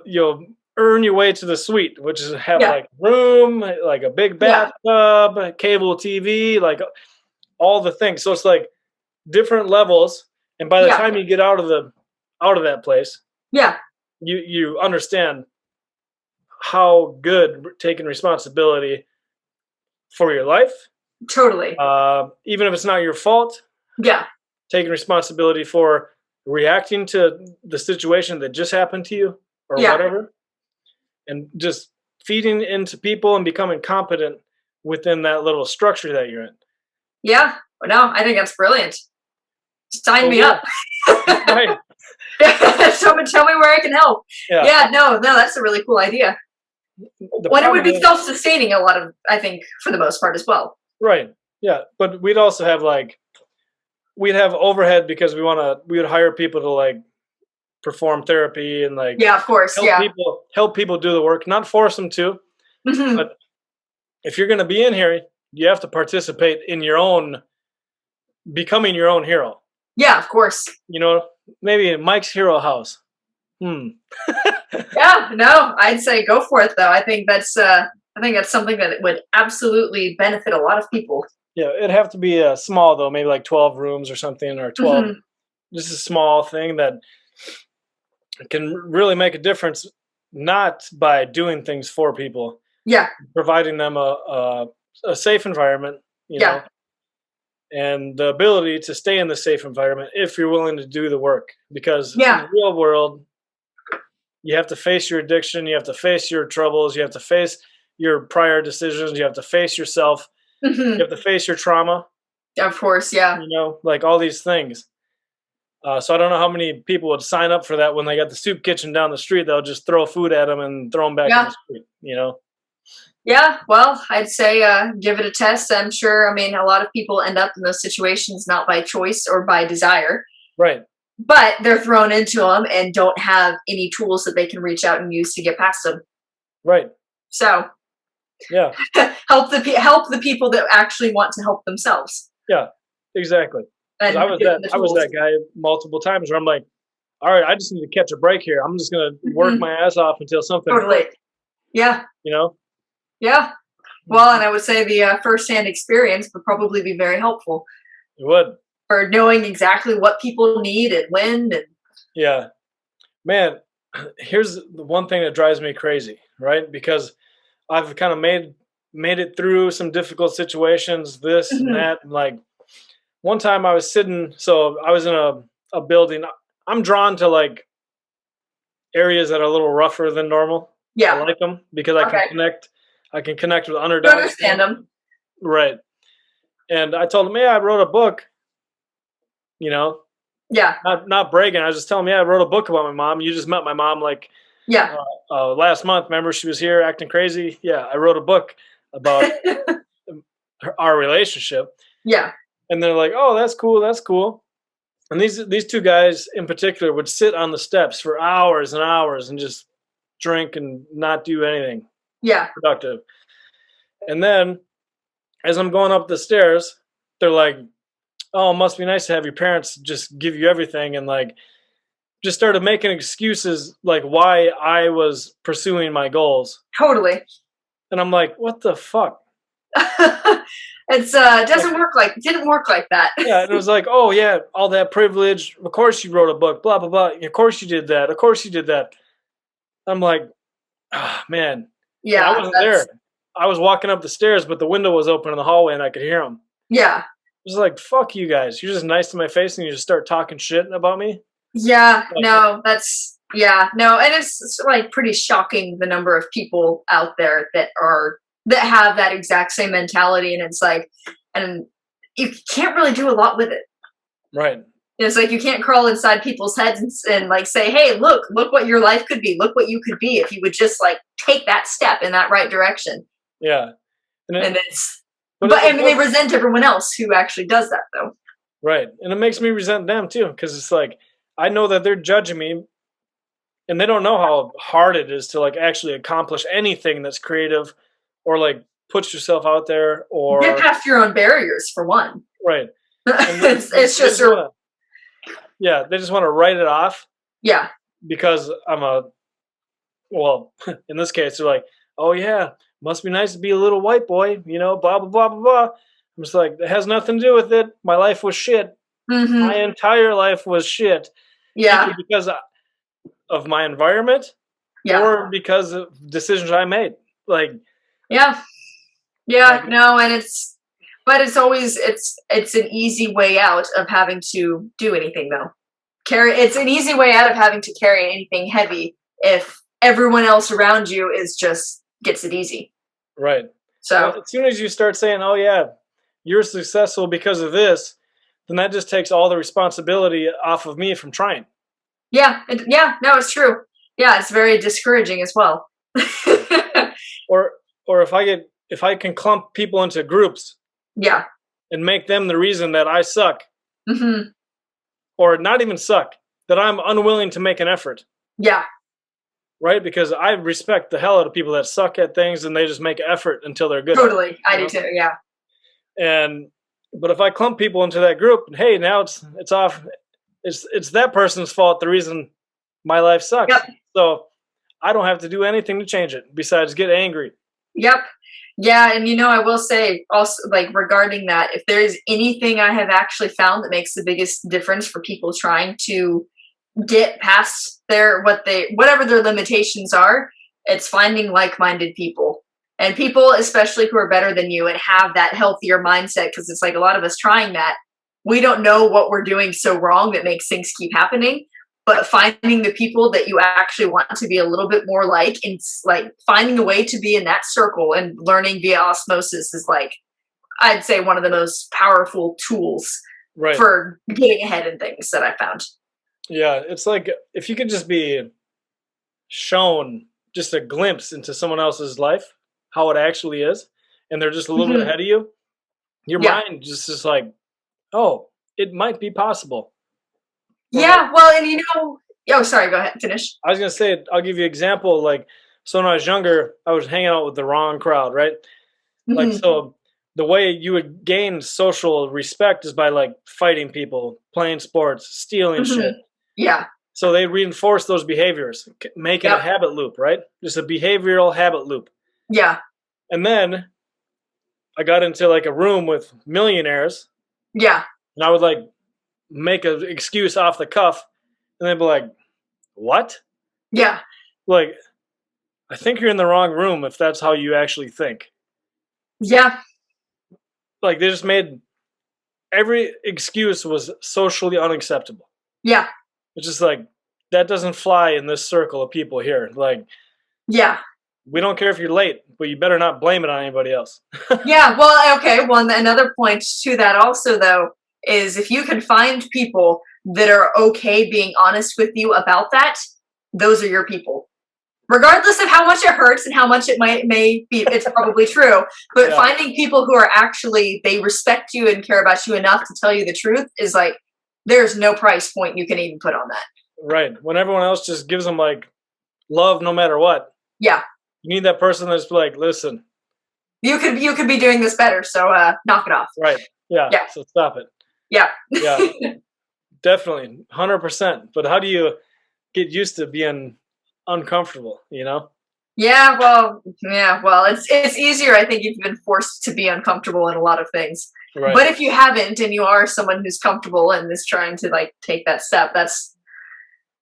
You'll earn your way to the suite, which is have like room, like a big bathtub, cable TV, like all the things. So it's like different levels. And by the time you get out of that place, you understand how good taking responsibility for your life. Totally. Even if it's not your fault. Yeah. Taking responsibility for reacting to the situation that just happened to you or whatever. And just feeding into people and becoming competent within that little structure that you're in. Yeah. No, I think that's brilliant. Sign me up. Right. Tell me where I can help. Yeah, no, that's a really cool idea. When it would be self-sustaining I think, for the most part as well. Right. Yeah. But we'd also have we'd have overhead because we would hire people to like perform therapy and like of course, help people do the work, not force them to. Mm-hmm. But if you're going to be in here, you have to participate in becoming your own hero. Yeah, of course. You know, maybe Mike's Hero House. Yeah, no, I'd say go for it though. I think that's something that would absolutely benefit a lot of people. Yeah, it'd have to be small though, maybe like 12 rooms or something, or 12. Just a small thing that can really make a difference, not by doing things for people. Yeah. Providing them a safe environment, you know, and the ability to stay in the safe environment if you're willing to do the work. Because in the real world, you have to face your addiction, you have to face your troubles, you have to face your prior decisions, you have to face yourself, you have to face your trauma. Of course, yeah. You know, like all these things. So I don't know how many people would sign up for that when they got the soup kitchen down the street. They'll just throw food at them and throw them back in the street, you know? Yeah, well, I'd say give it a test. I'm sure, I mean, a lot of people end up in those situations not by choice or by desire. Right. But they're thrown into them and don't have any tools that they can reach out and use to get past them. Right. So, yeah. help the people that actually want to help themselves. Yeah, exactly. And I was that guy multiple times where I'm like, all right, I just need to catch a break here. I'm just going to work my ass off until something. Totally. Yeah. You know? Yeah. Well, and I would say the firsthand experience would probably be very helpful. It would. For knowing exactly what people need and when. And yeah. Man, here's the one thing that drives me crazy, right? Because I've kind of made it through some difficult situations, this and that. And like one time I was sitting, so I was in a building. I'm drawn to like areas that are a little rougher than normal. I Yeah. like them because I can Okay. connect. I can connect with You underdogs. understand them. Right. And I told him, yeah, I wrote a book. You know, Yeah. not bragging. I was just telling him, yeah, I wrote a book about my mom. You just met my mom like Yeah. last month. Remember, she was here acting crazy. Yeah, I wrote a book about our relationship. Yeah. And they're like, oh, that's cool. That's cool. And these two guys in particular would sit on the steps for hours and hours and just drink and not do anything Yeah. productive. And then as I'm going up the stairs, they're like, oh, it must be nice to have your parents just give you everything, and like just started making excuses like why I was pursuing my goals. Totally. And I'm like, what the fuck? It's didn't work like that. Yeah, and it was like, oh yeah, all that privilege. Of course you wrote a book, blah blah blah. Of course you did that. Of course you did that. I'm like, ah, man. And I Yeah, wasn't there. I was walking up the stairs, but the window was open in the hallway, and I could hear them. Yeah. It was like, fuck you guys. You're just nice to my face, and you just start talking shit about me. Yeah, Like, no, no, and it's like pretty shocking the number of people out there that have that exact same mentality, and it's like, and you can't really do a lot with it. right. It's like you can't crawl inside people's heads and like say, hey, look what your life could be, look what you could be if you would just like take that step in that right direction. Yeah. And they resent everyone else who actually does that though. Right. And it makes me resent them too, because it's like I know that they're judging me and they don't know how hard it is to like actually accomplish anything that's creative or like put yourself out there or get past your own barriers for one. Right. It's just yeah, they just want to write it off. Yeah. Because well, in this case, they're like, oh yeah, must be nice to be a little white boy, blah, blah, blah, blah, blah. I'm just like, it has nothing to do with it. My life was shit. Mm-hmm. My entire life was shit. Yeah. Either because of my environment or because of decisions I made. Like, yeah. No, and it's always it's an easy way out of having to do anything though. It's an easy way out of having to carry anything heavy if everyone else around you is just gets it easy. Right. So as soon as you start saying, oh yeah, you're successful because of this, then that just takes all the responsibility off of me from trying. Yeah. No, it's true. Yeah, it's very discouraging as well. or if I can clump people into groups, yeah, and make them the reason that I suck, mm-hmm. or not even suck, that I'm unwilling to make an effort. Yeah. Right? Because I respect the hell out of people that suck at things and they just make effort until they're good. Totally, I do too. Yeah. But if I clump people into that group, and hey, now it's off. It's that person's fault. The reason my life sucks. Yep. So I don't have to do anything to change it besides get angry. Yep. Yeah, and I will say also, like, regarding that, if there is anything I have actually found that makes the biggest difference for people trying to get past whatever their limitations are, it's finding like-minded people. And people, especially who are better than you and have that healthier mindset, because it's like a lot of us trying that, we don't know what we're doing so wrong that makes things keep happening. But finding the people that you actually want to be a little bit more like, and like finding a way to be in that circle and learning via osmosis is like, I'd say one of the most powerful tools for getting ahead in things that I found. Yeah, it's like if you could just be shown just a glimpse into someone else's life, how it actually is, and they're just a little bit ahead of you, your mind just is like, oh, it might be possible. Yeah, well, and oh, sorry, go ahead, finish. I was going to say, I'll give you an example. Like, so when I was younger, I was hanging out with the wrong crowd, right? Mm-hmm. Like, so the way you would gain social respect is by like fighting people, playing sports, stealing shit. Yeah. So they reinforce those behaviors, make it a habit loop, right? Just a behavioral habit loop. Yeah. And then I got into like a room with millionaires. Yeah. And I would like make an excuse off the cuff, and they'd be like, what? Yeah. Like, I think you're in the wrong room if that's how you actually think. Yeah. Like, they just made every excuse was socially unacceptable. Yeah. It's just like, that doesn't fly in this circle of people here. Like, yeah. We don't care if you're late, but you better not blame it on anybody else. Yeah, well, okay. Well, another point to that also, though, is if you can find people that are okay being honest with you about that, those are your people. Regardless of how much it hurts and how much it may be, it's probably true. But Yeah. finding people who are actually, they respect you and care about you enough to tell you the truth is like, there's no price point you can even put on that. Right. When everyone else just gives them like love no matter what. Yeah. You need that person that's like, listen. You could be doing this better, so knock it off. Right. Yeah. Yeah. So stop it. Yeah. Yeah. Definitely. 100%. But how do you get used to being uncomfortable, you know? Yeah, well, it's easier, I think, if you've been forced to be uncomfortable in a lot of things. Right. But if you haven't and you are someone who's comfortable and is trying to like take that step, that's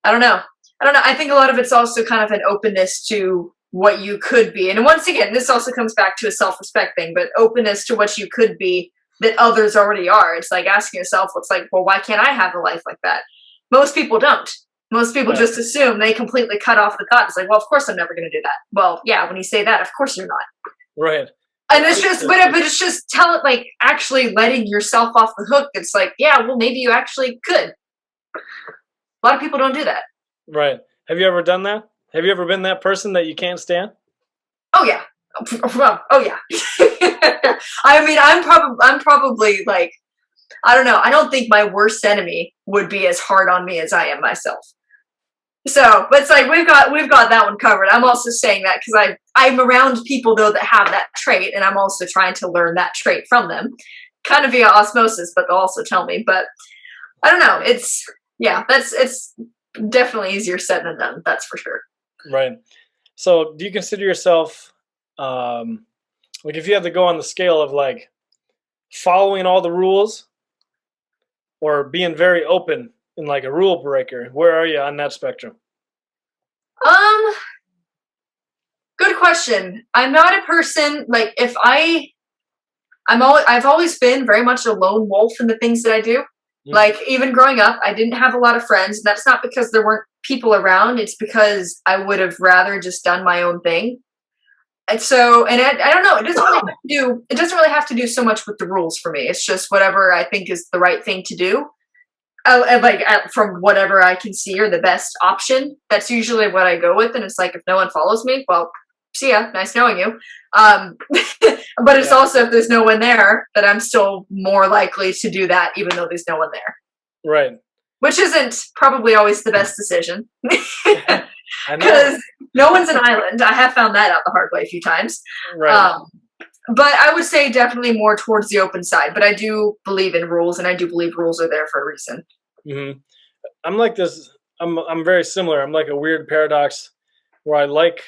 I don't know. I think a lot of it's also kind of an openness to what you could be. And once again, this also comes back to a self-respect thing, but openness to what you could be that others already are. It's like asking yourself, it's like, well, why can't I have a life like that? Most people don't. Most people just assume, they completely cut off the thought. It's like, well, of course I'm never going to do that. Well, yeah, when you say that, of course you're not. Right. And it's just, but it's just tell it like actually letting yourself off the hook. It's like, yeah, well, maybe you actually could. A lot of people don't do that. Right. Have you ever done that? Have you ever been that person that you can't stand? Oh yeah. Oh yeah. I mean, I'm probably like, I don't know. I don't think my worst enemy would be as hard on me as I am myself. So, but it's like we've got that one covered. I'm also saying that because I'm around people though that have that trait, and I'm also trying to learn that trait from them, kind of via osmosis. But they'll also tell me. But I don't know. It's definitely easier said than done. That's for sure. Right. So, do you consider yourself like if you had to go on the scale of like following all the rules or being very open and like a rule breaker, where are you on that spectrum? Good question. I'm not a person like I've always been very much a lone wolf in the things that I do. Mm-hmm. Like even growing up, I didn't have a lot of friends. That's not because there weren't people around. It's because I would have rather just done my own thing. And so, and I don't know. It doesn't really have to do so much with the rules for me. It's just whatever I think is the right thing to do. From whatever I can see or the best option. That's usually what I go with. And it's like, if no one follows me, well, see ya. Nice knowing you. But it's also, if there's no one there, that I'm still more likely to do that, even though there's no one there. Right. Which isn't probably always the best decision. Because no one's an island. I have found that out the hard way a few times. Right. But I would say definitely more towards the open side. But I do believe in rules, and I do believe rules are there for a reason. Mm-hmm. I'm like this. I'm very similar. I'm like a weird paradox where I like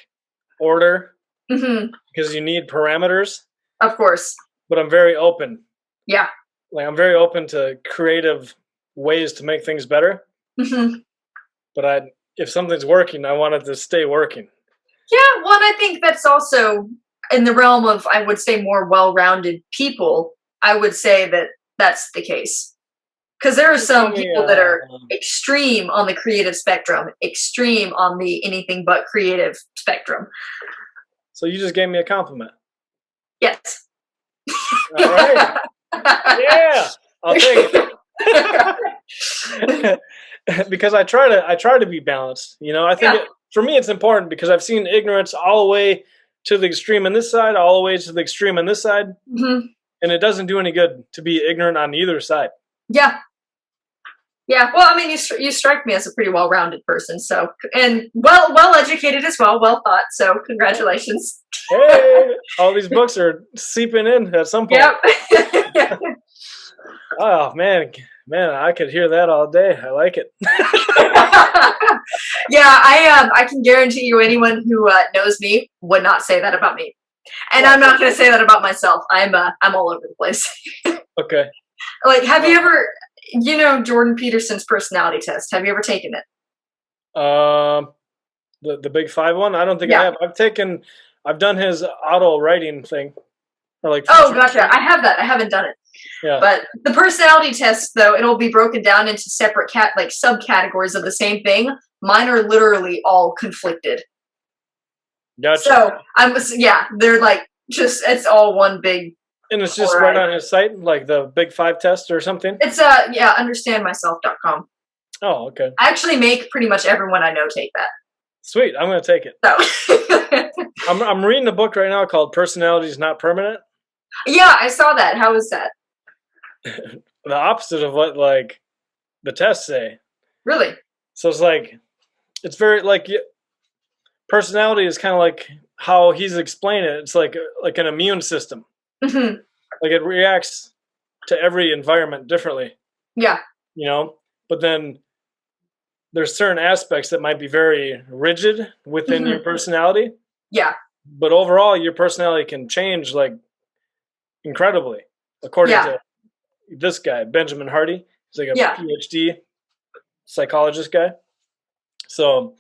order because you need parameters. Of course. But I'm very open. Yeah. Like I'm very open to creative ways to make things better. Mm-hmm. But if something's working, I want it to stay working. Yeah, well, and I think that's also in the realm of, I would say, more well-rounded people. I would say that that's the case. Because there are some people that are extreme on the creative spectrum, extreme on the anything but creative spectrum. So you just gave me a compliment. Yes. All right. Yeah, I'll take it. Because I try to be balanced. You know, I think for me it's important because I've seen ignorance all the way to the extreme on this side, all the way to the extreme on this side, and it doesn't do any good to be ignorant on either side. Yeah. Yeah. Well, I mean, you strike me as a pretty well-rounded person, so and well educated as well, well thought. So congratulations. Hey, all these books are seeping in at some point. Yep. Oh man, I could hear that all day. I like it. Yeah, I can guarantee you, anyone who knows me would not say that about me, and I'm not going to say that about myself. I'm all over the place. Okay. Like, have you ever, Jordan Peterson's personality test? Have you ever taken it? The Big Five one? I don't think I have. I've done his auto writing thing. Or like. Oh, gotcha. I have that. I haven't done it. Yeah. But the personality test, though, it'll be broken down into separate subcategories of the same thing. Mine are literally all conflicted. Gotcha. So they're like it's all one big. And it's just right on his site, like the Big 5 test or something? It's understandmyself.com. Oh, okay. I actually make pretty much everyone I know take that. Sweet, I'm going to take it. So. I'm reading a book right now called Personality is Not Permanent. Yeah, I saw that. How was that? The opposite of what, like, the tests say. Really? So it's like, it's very, like, personality is kind of like how he's explained it. It's like an immune system. Mm-hmm. Like, it reacts to every environment differently. Yeah. You know? But then there's certain aspects that might be very rigid within your personality. Yeah. But overall, your personality can change, like, incredibly, according to this guy, Benjamin Hardy. He's like a PhD psychologist guy. So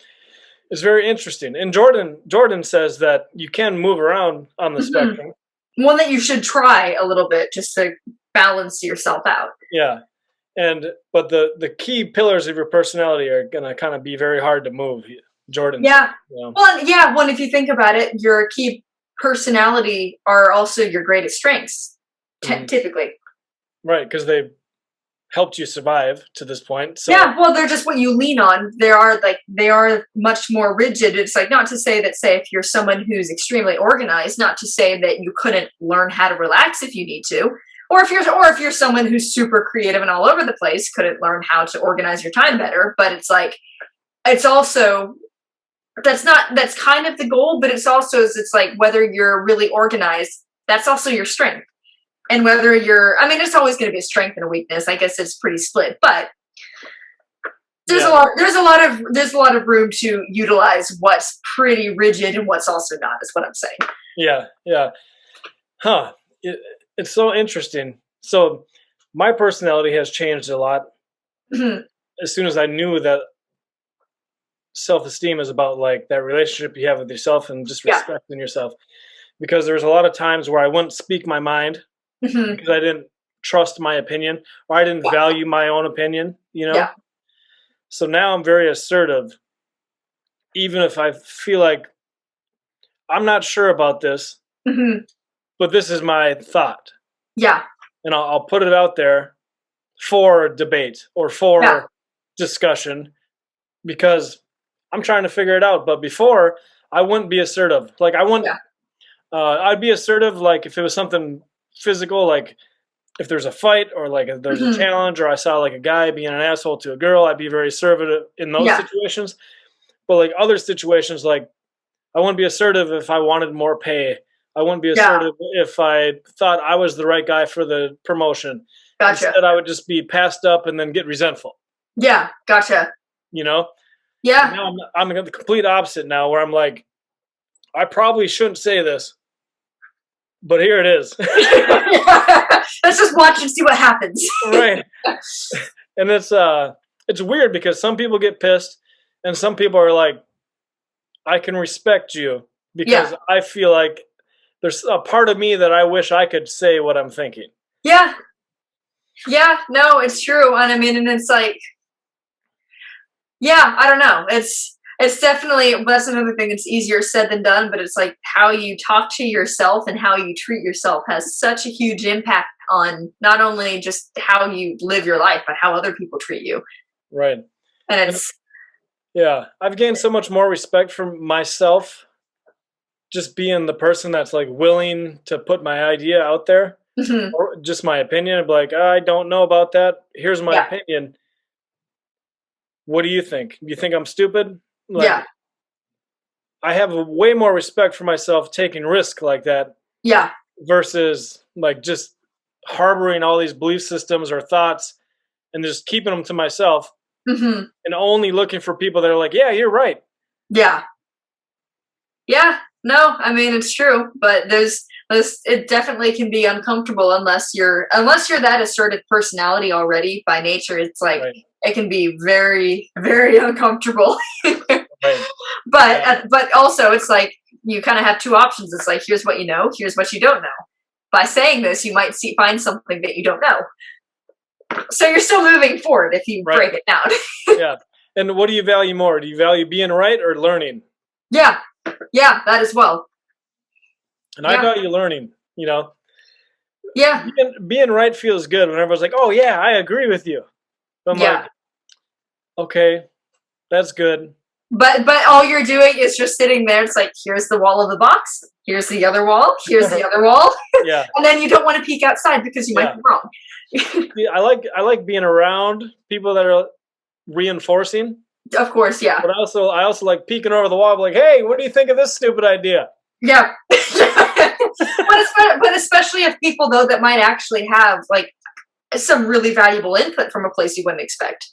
it's very interesting. And Jordan says that you can move around on the spectrum. One that you should try a little bit just to balance yourself out. Yeah. But the key pillars of your personality are going to kind of be very hard to move, Jordan. Yeah. Said, you know? Well, if you think about it, your key personality are also your greatest strengths, typically. Right, because they helped you survive to this point. So. Yeah, well, they're just what you lean on. They are much more rigid. It's like, not to say that, say, if you're someone who's extremely organized, not to say that you couldn't learn how to relax if you need to. Or if you're someone who's super creative and all over the place, couldn't learn how to organize your time better. But it's like, it's also, that's kind of the goal, but it's like whether you're really organized, that's also your strength. And whether it's always going to be a strength and a weakness. I guess it's pretty split, but there's a lot of room to utilize what's pretty rigid and what's also not, is what I'm saying. Yeah. Yeah. Huh. It's so interesting. So my personality has changed a lot. As soon as I knew that self-esteem is about, like, that relationship you have with yourself and just respecting yourself, because there's a lot of times where I wouldn't speak my mind because I didn't trust my opinion, or I didn't value my own opinion, you know? So now I'm very assertive, even if I feel like I'm not sure about this, but this is my thought. Yeah. And I'll put it out there for debate or for discussion, because I'm trying to figure it out. But before, I wouldn't be assertive. Like, I wouldn't, I'd be assertive, like, if it was something physical, like if there's a fight, or like if there's a challenge, or I saw like a guy being an asshole to a girl, I'd be very assertive in those situations. But like other situations, like, I wouldn't be assertive if I wanted more pay. I wouldn't be assertive if I thought I was the right guy for the promotion. Gotcha. Instead, I would just be passed up and then get resentful. Yeah, gotcha. You know? Yeah. And now I'm the complete opposite now, where I'm like, I probably shouldn't say this, but here it is. Let's just watch and see what happens. Right. And it's weird, because some people get pissed, and some people are like, I can respect you, because I feel like there's a part of me that I wish I could say what I'm thinking. Yeah. Yeah, no, it's true. And I mean, and it's like, yeah, I don't know. It's definitely, that's another thing. It's easier said than done, but it's like how you talk to yourself and how you treat yourself has such a huge impact on not only just how you live your life, but how other people treat you. Right. And it's, yeah, I've gained so much more respect for myself, just being the person that's like willing to put my idea out there, or just my opinion, and be like, I don't know about that. Here's my opinion. What do you think? You think I'm stupid? Like, I have a way more respect for myself taking risk like that. Yeah. Versus like just harboring all these belief systems or thoughts and just keeping them to myself, and only looking for people that are like, yeah, you're right. Yeah. Yeah. No, I mean, it's true, but it definitely can be uncomfortable unless you're that assertive personality already by nature. It's like, it can be very, very uncomfortable. But also it's like, you kind of have two options. It's like, here's what you know, here's what you don't know. By saying this, you might find something that you don't know. So you're still moving forward if you break it down. Yeah. And what do you value more? Do you value being right or learning? Yeah. Yeah, that as well. And I value learning, you know. Yeah. Being right feels good when everyone's like, oh yeah, I agree with you. I'm like, okay, that's good. But all you're doing is just sitting there. It's like, here's the wall of the box. Here's the other wall. Here's the other wall. Yeah. And then you don't want to peek outside because you might be wrong. Yeah, I like being around people that are reinforcing. Of course, yeah. But I also like peeking over the wall, like, hey, what do you think of this stupid idea? Yeah. But especially if people though that might actually have like some really valuable input from a place you wouldn't expect.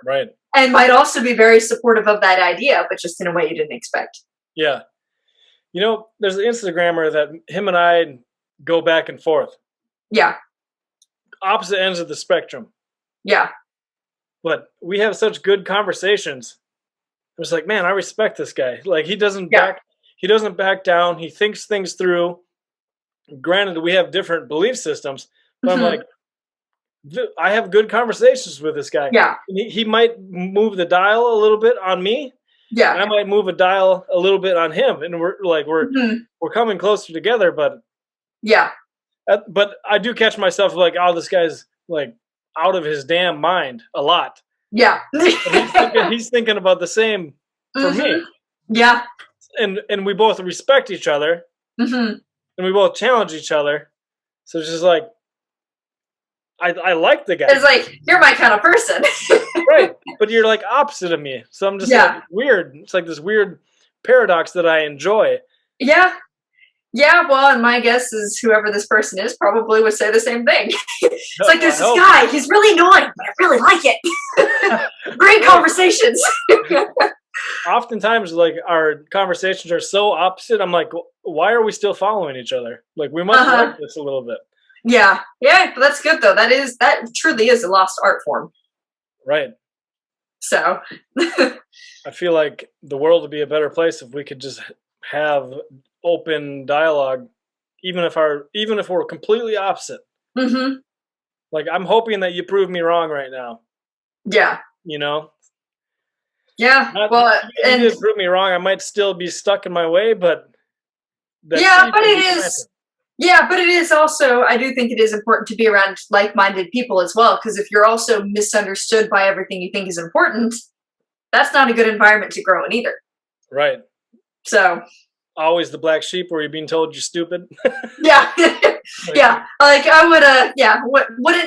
Right. And might also be very supportive of that idea, but just in a way you didn't expect. Yeah. You know, there's an Instagrammer that him and I go back and forth. Yeah. Opposite ends of the spectrum. Yeah. But we have such good conversations. I was like, man, I respect this guy. Like he doesn't back down. He thinks things through. Granted, we have different belief systems, but I'm like, I have good conversations with this guy. Yeah. He might move the dial a little bit on me. Yeah. And I might move a dial a little bit on him. And we're coming closer together, but yeah. But I do catch myself like, oh, this guy's like out of his damn mind a lot. Yeah. he's thinking about the same for me. Yeah. And we both respect each other. And we both challenge each other. So it's just like, I like the guy. It's like, you're my kind of person. Right. But you're like opposite of me. So I'm just like weird. It's like this weird paradox that I enjoy. Yeah. Yeah, well, and my guess is whoever this person is probably would say the same thing. It's like, there's this guy, he's really annoying, but I really like it. Great conversations. Oftentimes, like, our conversations are so opposite, I'm like, why are we still following each other? Like, we must like this a little bit. Yeah, but that's good, though. That truly is a lost art form. Right. So. I feel like the world would be a better place if we could just have open dialogue, even if we're completely opposite. Like, I'm hoping that you prove me wrong right now. Yeah. You know? Yeah. And you did prove me wrong. I might still be stuck in my way, but but it is also, I do think it is important to be around like-minded people as well, because if you're also misunderstood by everything you think is important, that's not a good environment to grow in either. Right. So. Always the black sheep where you're being told you're stupid. Yeah. Yeah. Like I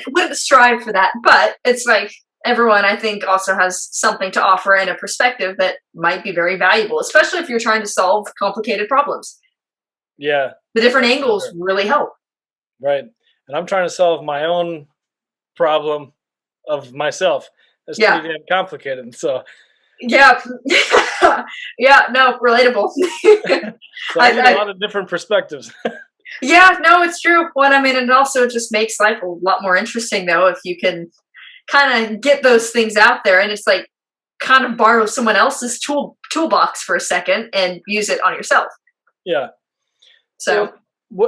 wouldn't strive for that, but it's like everyone I think also has something to offer and a perspective that might be very valuable, especially if you're trying to solve complicated problems. Yeah. The different angles really help. Right. And I'm trying to solve my own problem of myself. It's pretty damn complicated. So yeah. Yeah, no, relatable. So I need a lot of different perspectives. Yeah, no, it's true. Well, I mean, it also just makes life a lot more interesting, though, if you can kind of get those things out there and it's like kind of borrow someone else's toolbox for a second and use it on yourself. Yeah. So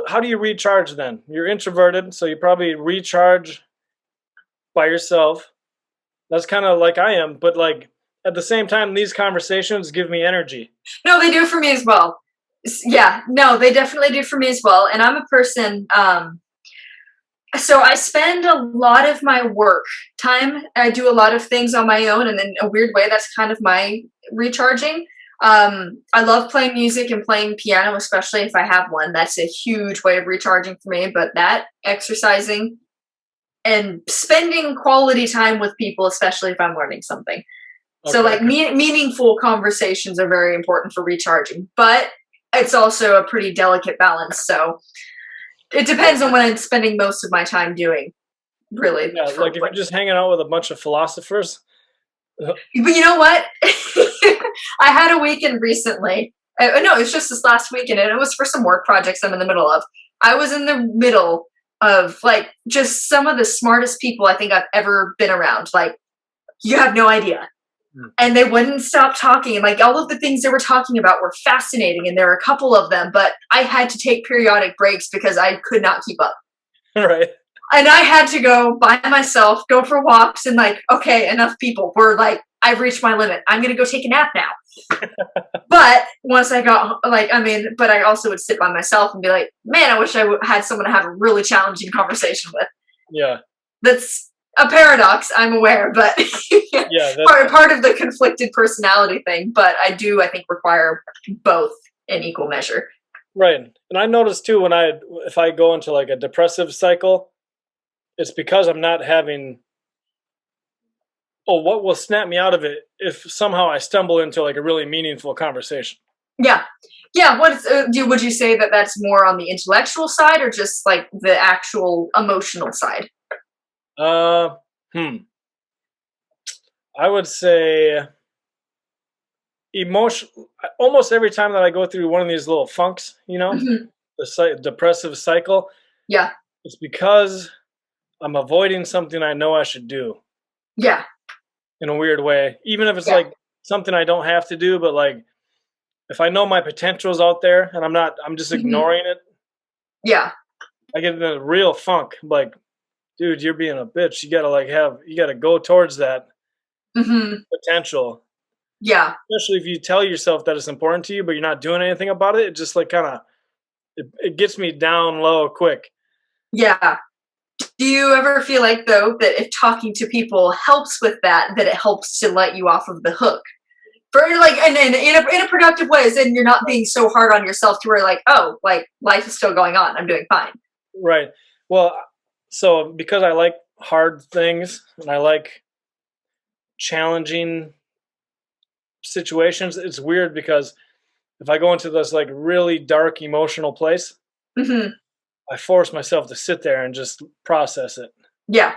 how do you recharge then? You're introverted, so you probably recharge by yourself. That's kind of like I am, but like at the same time, these conversations give me energy. No, they do for me as well. Yeah, no, they definitely do for me as well. And I'm a person, so I spend a lot of my work time. I do a lot of things on my own, and in a weird way, that's kind of my recharging. I love playing music and playing piano, especially if I have one. That's a huge way of recharging for me. But that, exercising, and spending quality time with people, especially if I'm learning something. Okay. So like meaningful conversations are very important for recharging, but it's also a pretty delicate balance. So it depends on what I'm spending most of my time doing, really. Yeah, like if you're just hanging out with a bunch of philosophers. But you know what? I had a weekend recently. No, it's just this last weekend, and it was for some work projects I'm in the middle of. I was in the middle of like just some of the smartest people I think I've ever been around. Like, you have no idea. And they wouldn't stop talking. And like all of the things they were talking about were fascinating. And there were a couple of them, but I had to take periodic breaks because I could not keep up. Right. And I had to go by myself, go for walks, and like, okay, enough people. We're like I've reached my limit. I'm going to go take a nap now. But once I got like, but I also would sit by myself and be like, man, I wish I had someone to have a really challenging conversation with. Yeah. That's a paradox, I'm aware, but yeah, part of the conflicted personality thing. But I think, require both in equal measure. Right. And I noticed too, if I go into like a depressive cycle, it's because I'm not having, what will snap me out of it if somehow I stumble into like a really meaningful conversation. Yeah. Yeah. Would you say that that's more on the intellectual side or just like the actual emotional side? I would say emotion. Almost every time that I go through one of these little funks, the depressive cycle. Yeah. It's because I'm avoiding something I know I should do. Yeah. In a weird way, even if it's like something I don't have to do, but like if I know my potential's out there and I'm just ignoring it. Yeah. I get in a real funk. Like, dude, you're being a bitch. You gotta go towards that potential. Yeah. Especially if you tell yourself that it's important to you, but you're not doing anything about it. It just like it gets me down low quick. Yeah. Do you ever feel like though that if talking to people helps with that it helps to let you off of the hook? For like, and in a productive way, and you're not being so hard on yourself to where like, oh, like life is still going on. I'm doing fine. Right. Well, so because I like hard things and I like challenging situations, it's weird because if I go into this like really dark emotional place, I force myself to sit there and just process it. Yeah.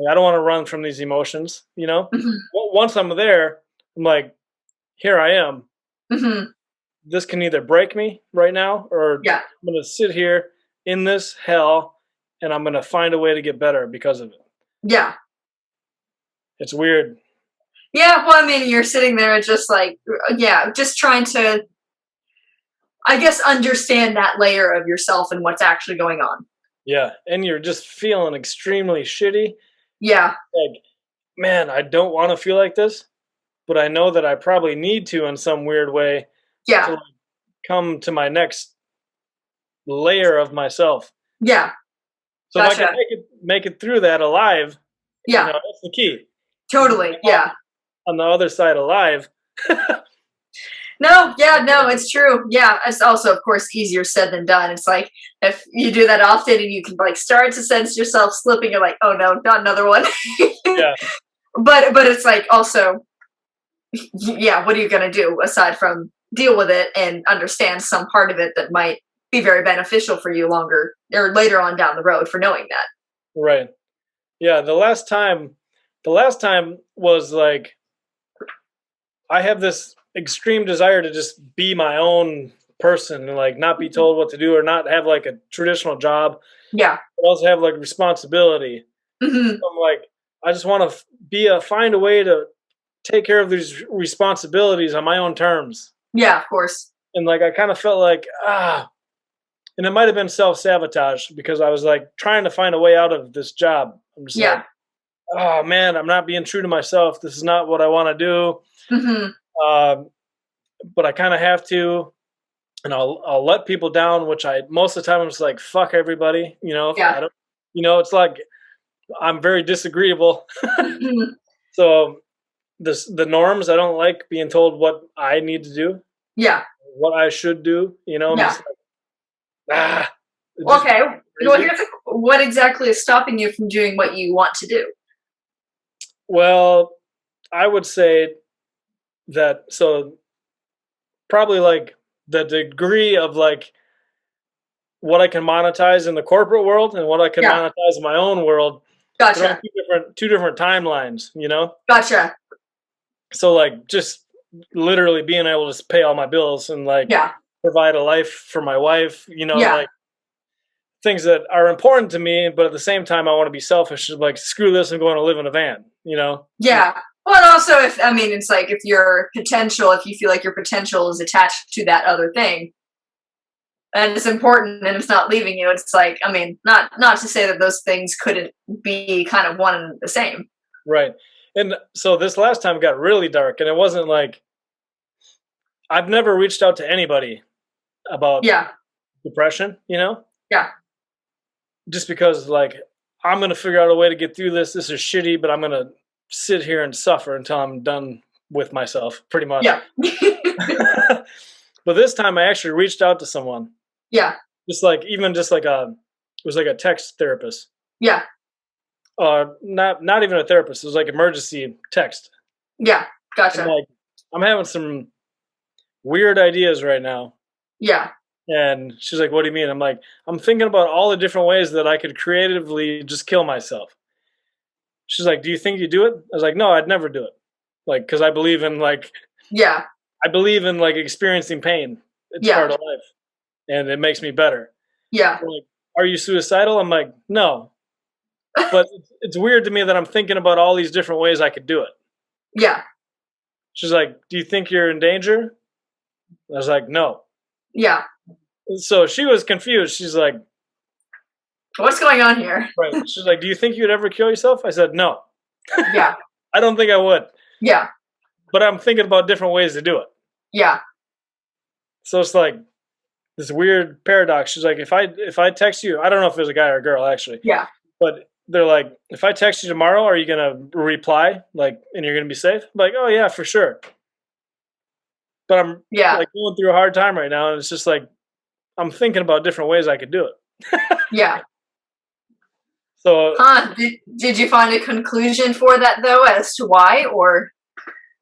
I don't want to run from these emotions, Once I'm there, I'm like, here I am. This can either break me right now or I'm going to sit here in this hell and I'm going to find a way to get better because of it. Yeah. It's weird. Yeah. Well, you're sitting there and just like, just trying to, I guess, understand that layer of yourself and what's actually going on. Yeah. And you're just feeling extremely shitty. Yeah. Like, man, I don't want to feel like this, but I know that I probably need to in some weird way to like, come to my next layer of myself. Yeah. So if I can make it through that alive, that's the key. Totally. Yeah. On the other side alive. No, it's true. Yeah, it's also, of course, easier said than done. It's like if you do that often and you can like start to sense yourself slipping, you're like, oh no, not another one. Yeah. But it's like also, what are you gonna do aside from deal with it and understand some part of it that might be very beneficial for you longer or later on down the road for knowing that. Right. Yeah. The last time was like, I have this extreme desire to just be my own person and like not be told what to do or not have like a traditional job. Yeah. But also have like responsibility. So I'm like, I just want to find a way to take care of these responsibilities on my own terms. Yeah, of course. And like, I kind of felt like, and it might've been self-sabotage because I was like trying to find a way out of this job. I'm just like, oh man, I'm not being true to myself. This is not what I want to do. But I kind of have to, and I'll let people down, which most of the time I'm just like, fuck everybody, I don't, it's like, I'm very disagreeable. So the norms, I don't like being told what I need to do. Yeah. What I should do, I'm just like, okay. Well, what exactly is stopping you from doing what you want to do? Well, I would say that, so probably like the degree of like what I can monetize in the corporate world and what I can monetize in my own world. Gotcha. Two different timelines, Gotcha. So like just literally being able to pay all my bills and like provide a life for my wife, like things that are important to me, but at the same time I want to be selfish, like screw this and going to live in a van, Yeah. Well, and also it's like if you feel like your potential is attached to that other thing and it's important and it's not leaving you, it's like, not to say that those things couldn't be kind of one and the same. Right. And so this last time got really dark, and it wasn't like I've never reached out to anybody about Yeah. depression, you know? Yeah. Just because like I'm gonna figure out a way to get through this. This is shitty, but I'm gonna sit here and suffer until I'm done with myself, pretty much. Yeah. But this time I actually reached out to someone. Yeah. Just like it was like a text therapist. Yeah. Not even a therapist. It was like emergency text. Yeah. Gotcha. I'm like, I'm having some weird ideas right now. Yeah. And she's like, what do you mean? I'm like, I'm thinking about all the different ways that I could creatively just kill myself. She's like, do you think you do it? I was like, no, I'd never do it. Like, because I believe in like experiencing pain. It's part of life. And it makes me better. Yeah. Like, are you suicidal? I'm like, no. But it's weird to me that I'm thinking about all these different ways I could do it. Yeah. She's like, do you think you're in danger? I was like, no. Yeah. So she was confused. She's like, what's going on here? Right. She's like, do you think you'd ever kill yourself? I said, no. Yeah. I don't think I would. Yeah. But I'm thinking about different ways to do it. Yeah. So it's like this weird paradox. She's like, if I text you, I don't know if it was a guy or a girl actually. Yeah. But they're like, if I text you tomorrow, are you gonna reply? Like, and you're gonna be safe? I'm like, oh yeah, for sure. But I'm like going through a hard time right now, and it's just like I'm thinking about different ways I could do it. Yeah. So did you find a conclusion for that though as to why, or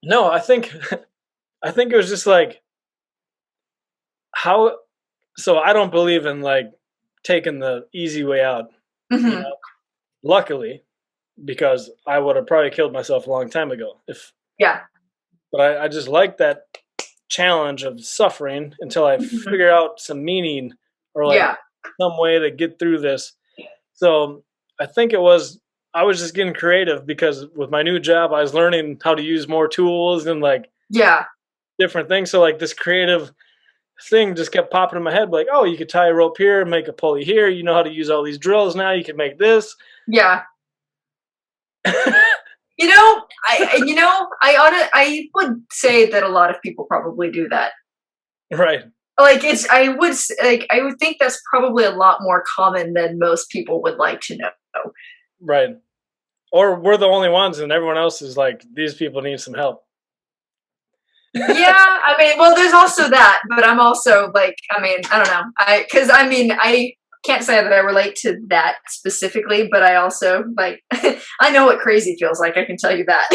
no, I think it was just like how, so I don't believe in like taking the easy way out. Mm-hmm. You know? Luckily, because I would have probably killed myself a long time ago but I just like that challenge of suffering until I figure out some meaning or like some way to get through this. So I think I was just getting creative because with my new job, I was learning how to use more tools and like different things. So like this creative thing just kept popping in my head, like, oh, you could tie a rope here, make a pulley here. You know how to use all these drills now. You can make this. Yeah. I would say that a lot of people probably do that. Right. Like I would think that's probably a lot more common than most people would like to know. Right. Or we're the only ones and everyone else is like, these people need some help. Yeah, I mean, well, there's also that, but I'm also like, I mean, I don't know. I can't say that I relate to that specifically, but I also like, I know what crazy feels like. I can tell you that.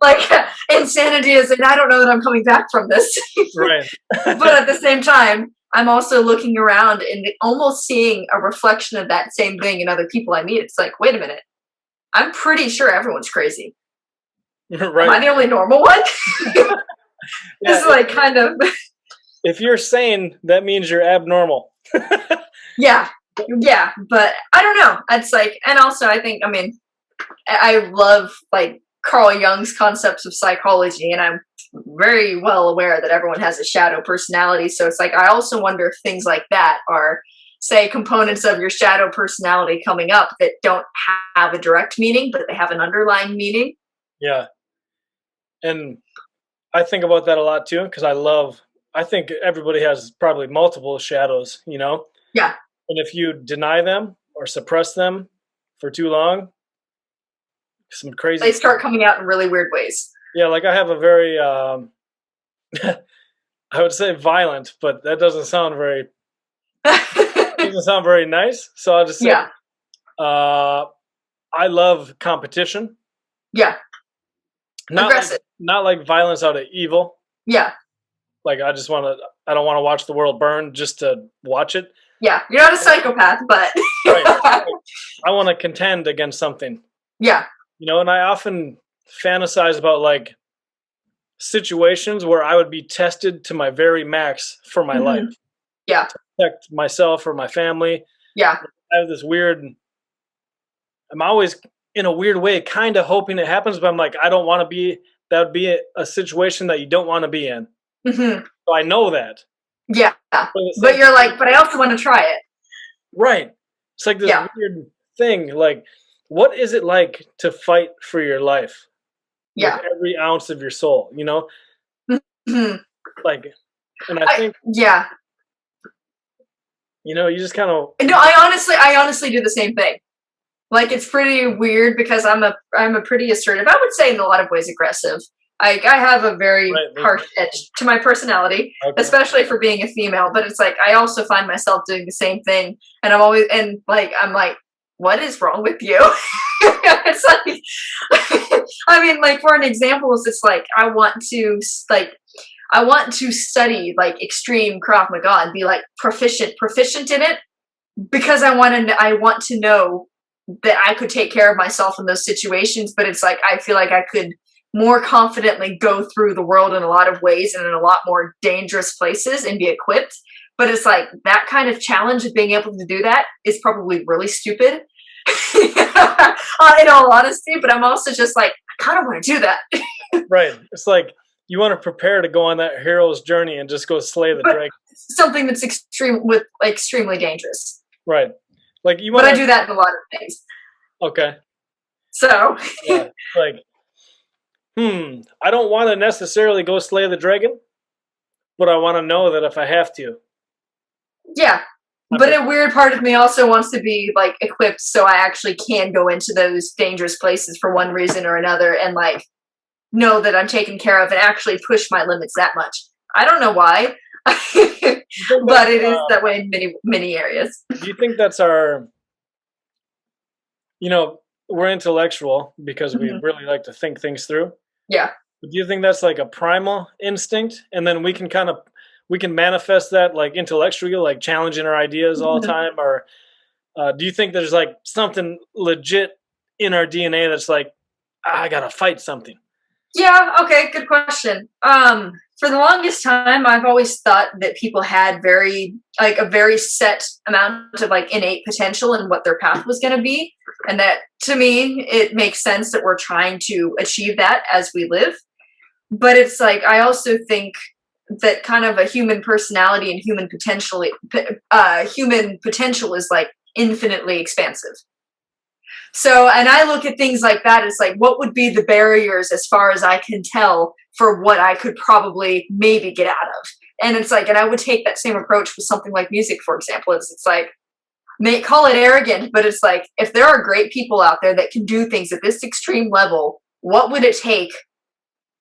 Like insanity is, and I don't know that I'm coming back from this. Right. But at the same time, I'm also looking around and almost seeing a reflection of that same thing in other people I meet. It's like, wait a minute. I'm pretty sure everyone's crazy. Right. Am I the only normal one? It's like kind of. If you're sane, that means you're abnormal. Yeah, but I don't know. It's like, and also I think, I mean, I love like Carl Jung's concepts of psychology, and I'm very well aware that everyone has a shadow personality. So it's like, I also wonder if things like that are, say, components of your shadow personality coming up that don't have a direct meaning, but they have an underlying meaning. Yeah. And I think about that a lot too, because I think everybody has probably multiple shadows, you know? Yeah. And if you deny them or suppress them for too long, some crazy. They start coming out in really weird ways. Yeah, like I have a very, I would say violent, but that doesn't sound very nice. So I'll just say, I love competition. Yeah. Aggressive. Not like violence out of evil. Yeah. Like I don't want to watch the world burn just to watch it. Yeah. You're not a psychopath, but. Right. I want to contend against something. Yeah. You know, and I often fantasize about like situations where I would be tested to my very max for my life. Yeah. To protect myself or my family. Yeah. I have this I'm always in a weird way kind of hoping it happens, but I'm like, I don't want to be, that would be a situation that you don't want to be in. Mm-hmm. So I know that. Yeah. But you're like, but I also want to try it. Right. It's like this weird thing. Like what is it like to fight for your life with Yeah. every ounce of your soul? You know, Mhm. like, and I think Yeah. you just kind of No, I honestly do the same thing. Like it's pretty weird because I'm a pretty assertive. I would say in a lot of ways aggressive. I have a very right. harsh edge to my personality, Okay. especially for being a female. But it's like I also find myself doing the same thing, and I'm like, what is wrong with you? It's like, I mean, like for an example, it's like I want to study like extreme Krav Maga and be like proficient in it because I want to know that I could take care of myself in those situations. But it's like I feel like I could more confidently go through the world in a lot of ways and in a lot more dangerous places and be equipped. But it's like that kind of challenge of being able to do that is probably really stupid. In all honesty, but I'm also just like I kind of want to do that. Right. It's like you want to prepare to go on that hero's journey and just go slay the But dragon. something that's extremely dangerous. Right. Like you But want I to. do that in a lot of things. Okay. So Yeah. Like, I don't want to necessarily go slay the dragon, but I want to know that if I have to, yeah. I'm But a weird part of me also wants to be like equipped so I actually can go into those dangerous places for one reason or another and like know that I'm taken care of and actually push my limits that much. I don't know why. But it is that way in many areas. Do you think that's our, we're intellectual because we Mhm. really like to think things through. Yeah. Do you think that's like a primal instinct? And then we can manifest that like intellectually, like challenging our ideas all the Mhm. time? Or do you think there's like something legit in our DNA that's like, I gotta fight something? Yeah, okay, good question. For the longest time I've always thought that people had a very set amount of like innate potential and what their path was gonna be. And that to me it makes sense that we're trying to achieve that as we live. But it's like I also think that kind of a human personality and human potential is like infinitely expansive. So, and I look at things like that as like, what would be the barriers as far as I can tell for what I could probably maybe get out of? And it's like, and I would take that same approach with something like music, for example. It's like, may call it arrogant, but it's like, if there are great people out there that can do things at this extreme level, what would it take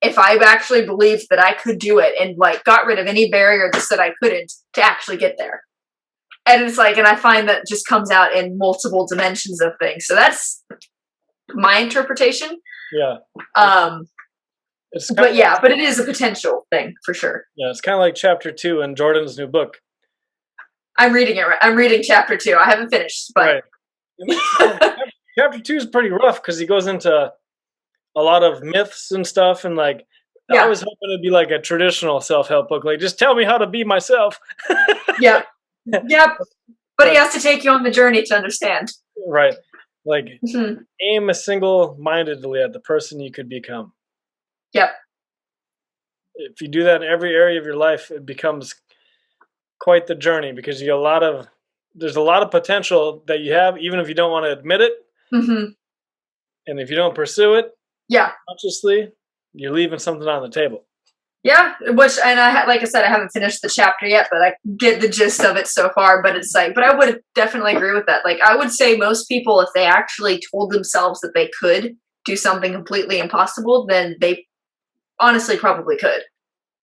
if I actually believed that I could do it and like got rid of any barrier that said I couldn't to actually get there? And it's like, and I find that just comes out in multiple dimensions of things. So that's my interpretation. Yeah. Um, It's kind but of yeah, but it is a potential thing for sure. yeah, it's kind of like chapter 2 in Jordan's new book. I'm reading it. I'm reading chapter 2. I haven't finished, but Right. Chapter 2 is pretty rough because he goes into a lot of myths and stuff, and like I yeah, was hoping it'd be like a traditional self-help book, like just tell me how to be myself. yeah, yeah. But he But has to take you on the journey to understand. right, like Mhm. aim single-mindedly at the person you could become. Yep. If you do that in every area of your life, it becomes quite the journey because there's a lot of potential that you have, even if you don't want to admit it, Hmm. and if you don't pursue it Yeah. consciously, you're leaving something on the table. Yeah, which and like I said, I haven't finished the chapter yet, but I get the gist of it so far. But it's like, but I would definitely agree with that. Like, I would say most people, if they actually told themselves that they could do something completely impossible, then they honestly probably could.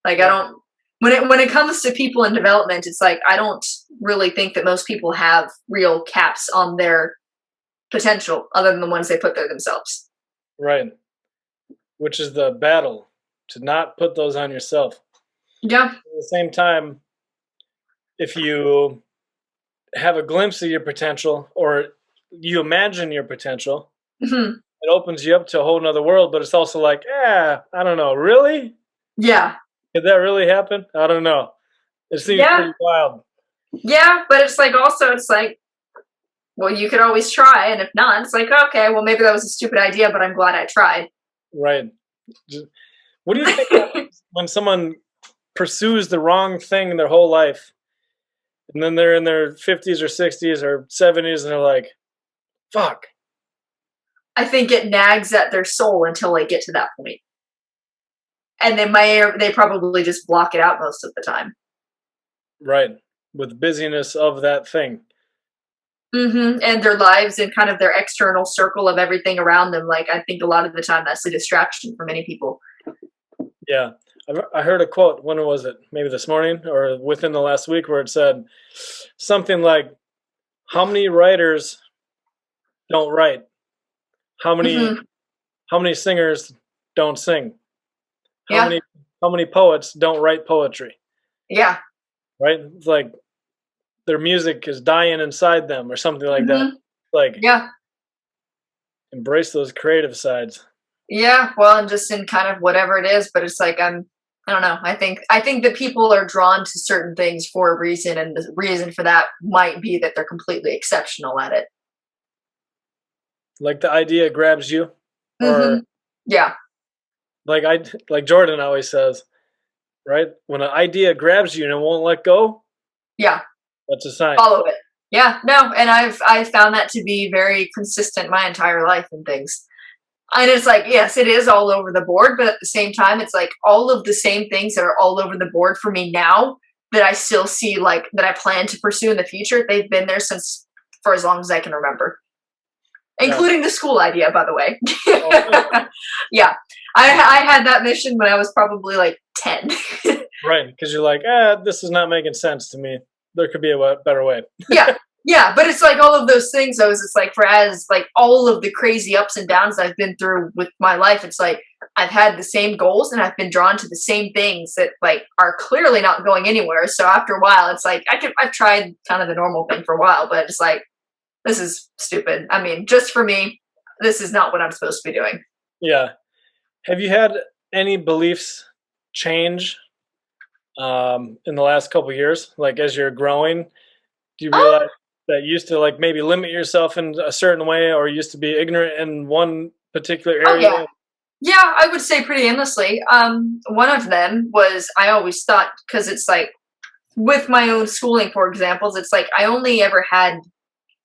Like, I Right. don't when it comes to people in development, it's like I don't really think that most people have real caps on their potential, other than the ones they put there themselves. Right. Which is the battle to not put those on yourself. Yeah. At the same time, if you have a glimpse of your potential or you imagine your potential, Hmm. it opens you up to a whole nother world. But it's also like, I don't know, really? Yeah. Did that really happen? I don't know. It seems Yeah. pretty wild. Yeah, but it's like also it's like well, you could always try, and if not, it's like okay, well maybe that was a stupid idea, but I'm glad I tried. Right. What do you think happens when someone pursues the wrong thing their whole life and then they're in their 50s or 60s or 70s and they're like, fuck, I think it nags at their soul until they get to that point. And they probably just block it out most of the time. Right. With busyness of that thing. And their lives and kind of their external circle of everything around them. Like, I think a lot of the time that's a distraction for many people. Yeah. I heard a quote, when was it? Maybe this morning or within the last week, where it said something like, how many writers don't write? How many singers don't sing? How many poets don't write poetry? Yeah. Right? It's like their music is dying inside them or something like that. Like, yeah. Embrace those creative sides. Yeah, well, and just in kind of whatever it is, but it's like I don't know. I think that people are drawn to certain things for a reason, and the reason for that might be that they're completely exceptional at it. Like the idea grabs you, or yeah, like Jordan always says, right? When an idea grabs you and it won't let go, yeah, that's a sign. Follow it. Yeah, no, and I've found that to be very consistent my entire life and things. And it's like, yes, it is all over the board, but at the same time, it's like all of the same things that are all over the board for me now that I still see, like, that I plan to pursue in the future. They've been there since for as long as I can remember, including the school idea, by the way. Yeah, I had that mission when I was probably like 10. Right, because you're like, this is not making sense to me. There could be a better way. Yeah, but it's like all of those things, though, it's like for as like all of the crazy ups and downs I've been through with my life, it's like I've had the same goals and I've been drawn to the same things that like are clearly not going anywhere. So after a while, it's like I've tried kind of the normal thing for a while, but it's like, this is stupid. I mean, just for me, this is not what I'm supposed to be doing. Yeah. Have you had any beliefs change in the last couple of years? Like as you're growing, do you realize that you used to like maybe limit yourself in a certain way, or used to be ignorant in one particular area? Oh, yeah, I would say pretty endlessly. One of them was I always thought, because it's like with my own schooling, for examples, it's like I only ever had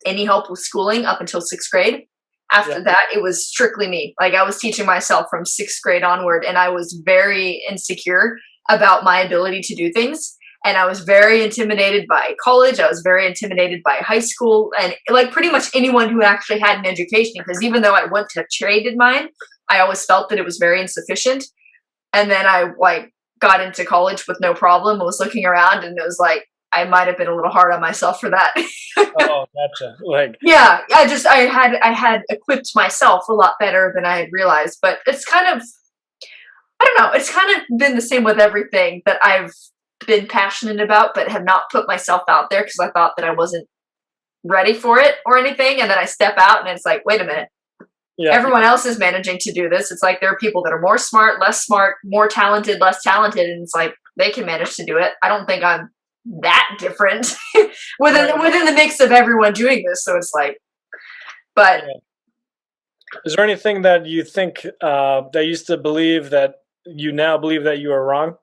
any help with schooling up until 6th grade. After that, it was strictly me. Like I was teaching myself from 6th grade onward, and I was very insecure about my ability to do things. And I was very intimidated by college. I was very intimidated by high school, and like pretty much anyone who actually had an education, because even though I went to traded mine, I always felt that it was very insufficient. And then I like got into college with no problem. I was looking around and it was like, I might have been a little hard on myself for that. Oh, gotcha. Like, yeah, I had equipped myself a lot better than I had realized, but it's kind of, I don't know, it's kind of been the same with everything that I've been passionate about, but have not put myself out there because I thought that I wasn't ready for it or anything. And then I step out and it's like, wait a minute. Yeah. Everyone else is managing to do this. It's like there are people that are more smart, less smart, more talented, less talented. And it's like, they can manage to do it. I don't think I'm that different within the mix of everyone doing this. So it's like, but. Is there anything that you think that you used to believe that you now believe that you are wrong?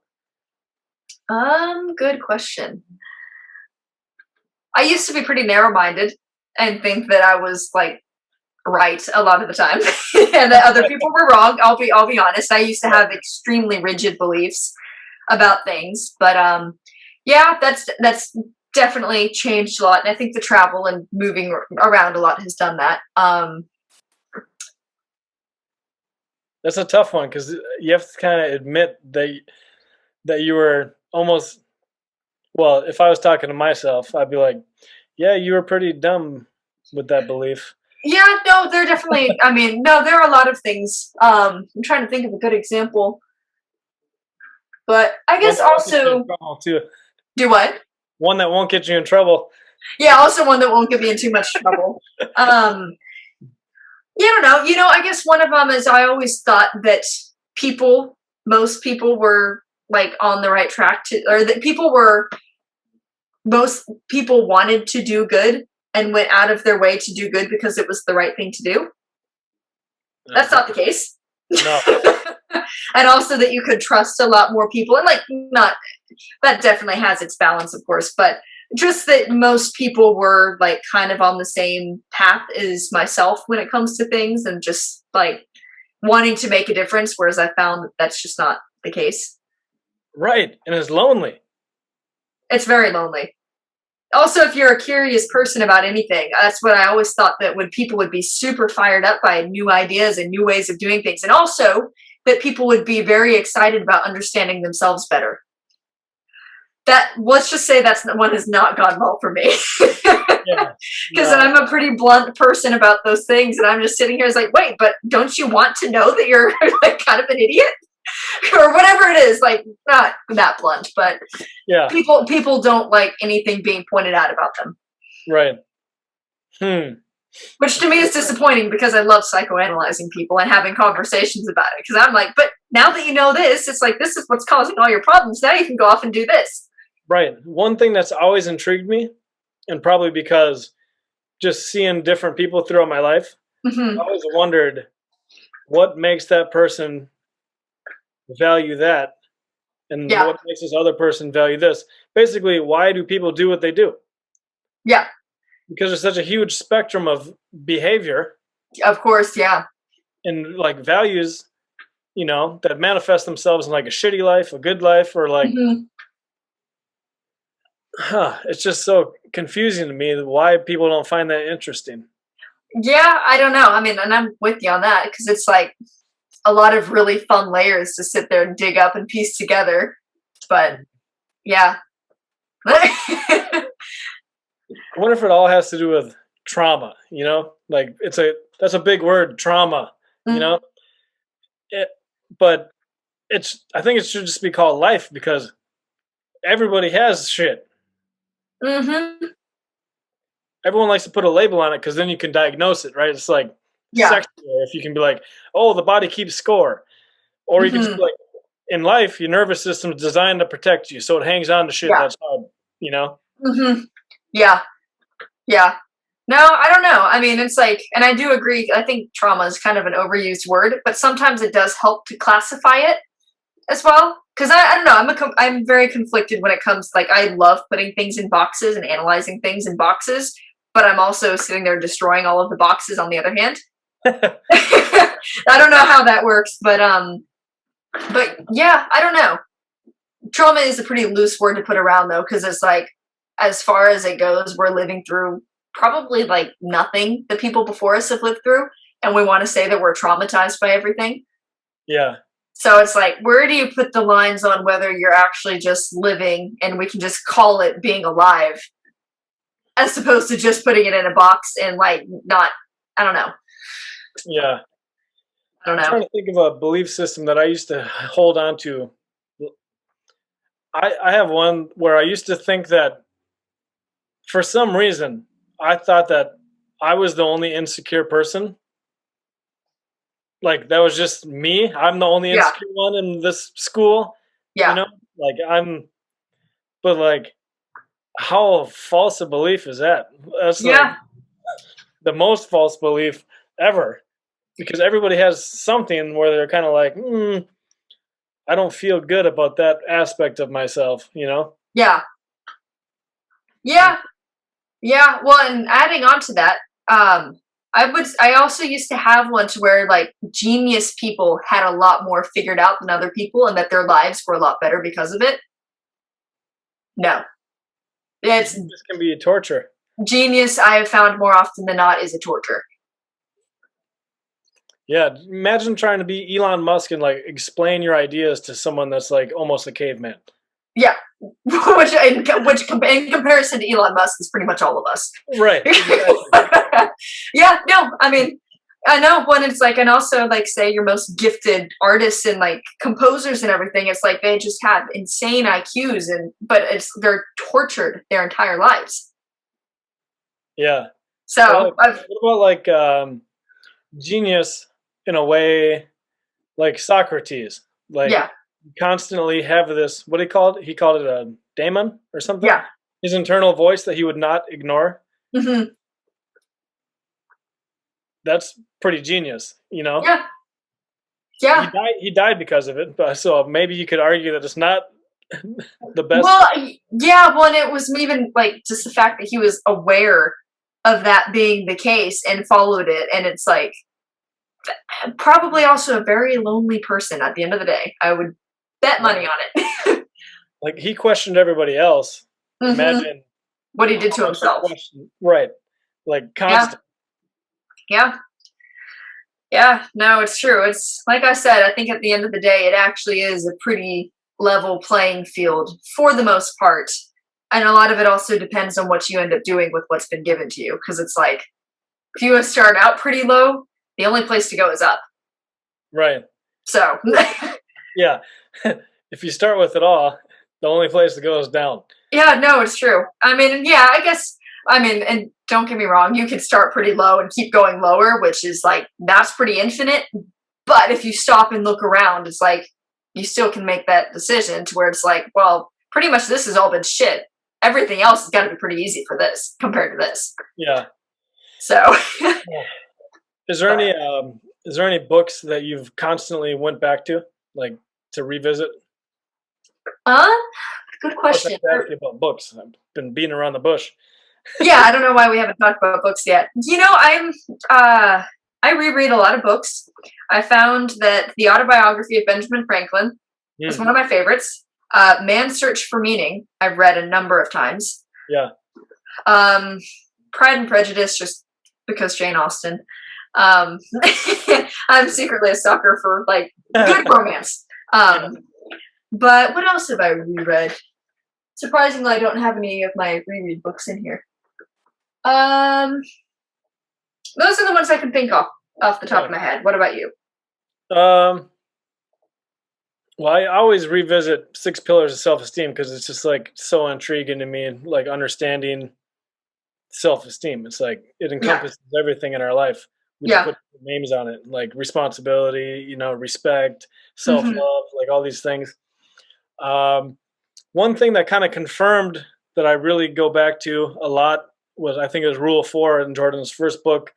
Good question. I used to be pretty narrow-minded and think that I was like right a lot of the time and that other people were wrong. I'll be honest. I used to have extremely rigid beliefs about things, but yeah, that's definitely changed a lot. And I think the travel and moving around a lot has done that. That's a tough one because you have to kind of admit that you were almost, well, if I was talking to myself, I'd be like, yeah, you were pretty dumb with that belief. Yeah, no, there are definitely, I mean, no, there are a lot of things. I'm trying to think of a good example. But I guess also... Do what? One that won't get you in trouble. Yeah, also one that won't get me in too much trouble. Yeah, I don't know. You know, I guess one of them is I always thought that most people were like on the right track to, or that most people wanted to do good and went out of their way to do good because it was the right thing to do. That's not the case. No. And also that you could trust a lot more people, and like that definitely has its balance, of course, but just that most people were like kind of on the same path as myself when it comes to things, and just like wanting to make a difference, whereas I found that that's just not the case. Right. And it's lonely. It's very lonely. Also, if you're a curious person about anything, that's what I always thought, that when people would be super fired up by new ideas and new ways of doing things, and also that people would be very excited about understanding themselves better. That, let's just say, that's one has not gone well for me. Yeah. Because No. I'm a pretty blunt person about those things, and I'm just sitting here as like, wait, but don't you want to know that you're like kind of an idiot? Or whatever it is, like, not that blunt, but Yeah. people don't like anything being pointed out about them. Right. Which to me is disappointing, because I love psychoanalyzing people and having conversations about it. Because I'm like, but now that you know this, it's like, this is what's causing all your problems. Now you can go off and do this. Right. One thing that's always intrigued me, and probably because just seeing different people throughout my life, Mm-hmm. I always wondered what makes that person value that, and Yeah. what makes this other person value this. Basically, why do people do what they do? Yeah. Because there's such a huge spectrum of behavior Of course. Yeah. and like values, that manifest themselves in like a shitty life, a good life, or like, Mm-hmm. it's just so confusing to me why people don't find that interesting. Yeah. I don't know. I mean, and I'm with you on that, because it's like a lot of really fun layers to sit there and dig up and piece together. But yeah. I wonder if it all has to do with trauma, like that's a big word, trauma, you know, it, but I think it should just be called life, because everybody has shit. Mm-hmm. Everyone likes to put a label on it, because then you can diagnose it, right? It's like Yeah. sex, if you can be like, oh, the body keeps score, or you can just Mm-hmm. be like, in life, your nervous system is designed to protect you, so it hangs on to shit Yeah. that's hard, Mm-hmm. Yeah. Yeah. No, I don't know. I mean, it's like, and I do agree. I think trauma is kind of an overused word, but sometimes it does help to classify it as well. Because I don't know. I'm very conflicted when it comes. Like, I love putting things in boxes and analyzing things in boxes, but I'm also sitting there destroying all of the boxes on the other hand. I don't know how that works, but yeah, I don't know. Trauma is a pretty loose word to put around, though, because it's like, as far as it goes, we're living through probably like nothing the people before us have lived through, and we want to say that we're traumatized by everything. Yeah. So it's like, where do you put the lines on whether you're actually just living and we can just call it being alive, as opposed to just putting it in a box and like not, I don't know. Yeah. I don't I'm know. trying to think of a belief system that I used to hold on to. I have one where I used to think that, for some reason, I thought that I was the only insecure person. Like, that was just me. I'm the only Yeah. insecure one in this school, Yeah. Like, but like, how false a belief is that? That's like Yeah. the most false belief ever, because everybody has something where they're kind of like, I don't feel good about that aspect of myself, Yeah. Yeah. Yeah. Well, and adding on to that, I also used to have one to where like genius people had a lot more figured out than other people, and that their lives were a lot better because of it. No. It's This can be torture. genius, I have found more often than not, is a torture. Yeah, imagine trying to be Elon Musk and like explain your ideas to someone that's like almost a caveman. Yeah. In comparison to Elon Musk is pretty much all of us. Right. Exactly. Yeah, no, I mean, I know when it's like, and also like, say your most gifted artists and like composers and everything, it's like they just have insane IQs, but they're tortured their entire lives. Yeah. So what about like genius in a way, like Socrates? Like, yeah, constantly have this, what he called it? He called it a daemon or something? yeah. His internal voice that he would not ignore. Mm-hmm. That's pretty genius, Yeah, yeah. He died because of it, but so maybe you could argue that it's not the best. Well, yeah, well, and it was even like just the fact that he was aware of that being the case and followed it, and it's like probably also a very lonely person at the end of the day. I would bet money on it. Like he questioned everybody else. Mm-hmm. Imagine What he did how to much he himself. questioned. Right. Like Yeah, constant. yeah, yeah. No, it's true. It's like I said. I think at the end of the day, it actually is a pretty level playing field for the most part. And a lot of it also depends on what you end up doing with what's been given to you. Because it's like if you start out pretty low, the only place to go is up. Right. So Yeah. If you start with it all, the only place to go is down. yeah, no, it's true. I mean, yeah, I guess. I mean, and don't get me wrong, you can start pretty low and keep going lower, which is like that's pretty infinite. But if you stop and look around, it's like you still can make that decision to where it's like, well, pretty much this has all been shit. Everything else has got to be pretty easy for this compared to this. Yeah. So, Is there any books that you've constantly went back to, like to revisit? uh, good Of course, I question. have to ask you about books. I've been beating around the bush. Yeah, I don't know why we haven't talked about books yet. You know, I reread a lot of books. I found that the autobiography of Benjamin Franklin is one of my favorites. Man's Search for Meaning, I've read a number of times. Yeah. Pride and Prejudice, just because Jane Austen. I'm secretly a sucker for like good romance. But what else have I reread? Surprisingly, I don't have any of my reread books in here. Those are the ones I can think of off the top of my head. What about you? Well, I always revisit Six Pillars of Self-Esteem because it's just like so intriguing to me, like understanding self-esteem. It's like it encompasses everything in our life. We just put names on it, like responsibility, respect, self-love, like all these things. One thing that kind of confirmed that I really go back to a lot was I think it was Rule 4 in Jordan's first book,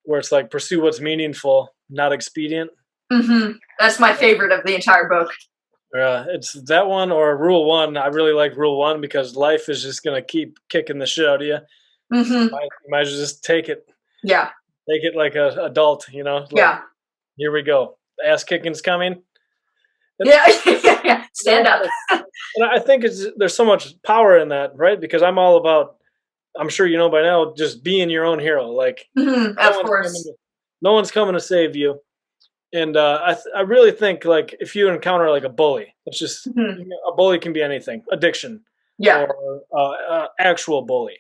where it's like pursue what's meaningful, not expedient. That's my favorite of the entire book. It's that one or Rule 1. I really like Rule 1 because life is just gonna keep kicking the shit out of you. You might as well just take it. Yeah. Take it like an adult, Like, yeah. Here we go. Ass kicking's coming. Yeah. Stand up. And I think there's so much power in that, right? Because I'm all about, I'm sure you know by now, just being your own hero. Like, of course. No one's coming to save you. And I really think, like, if you encounter like a bully, it's just a bully can be anything, addiction, or actual bully.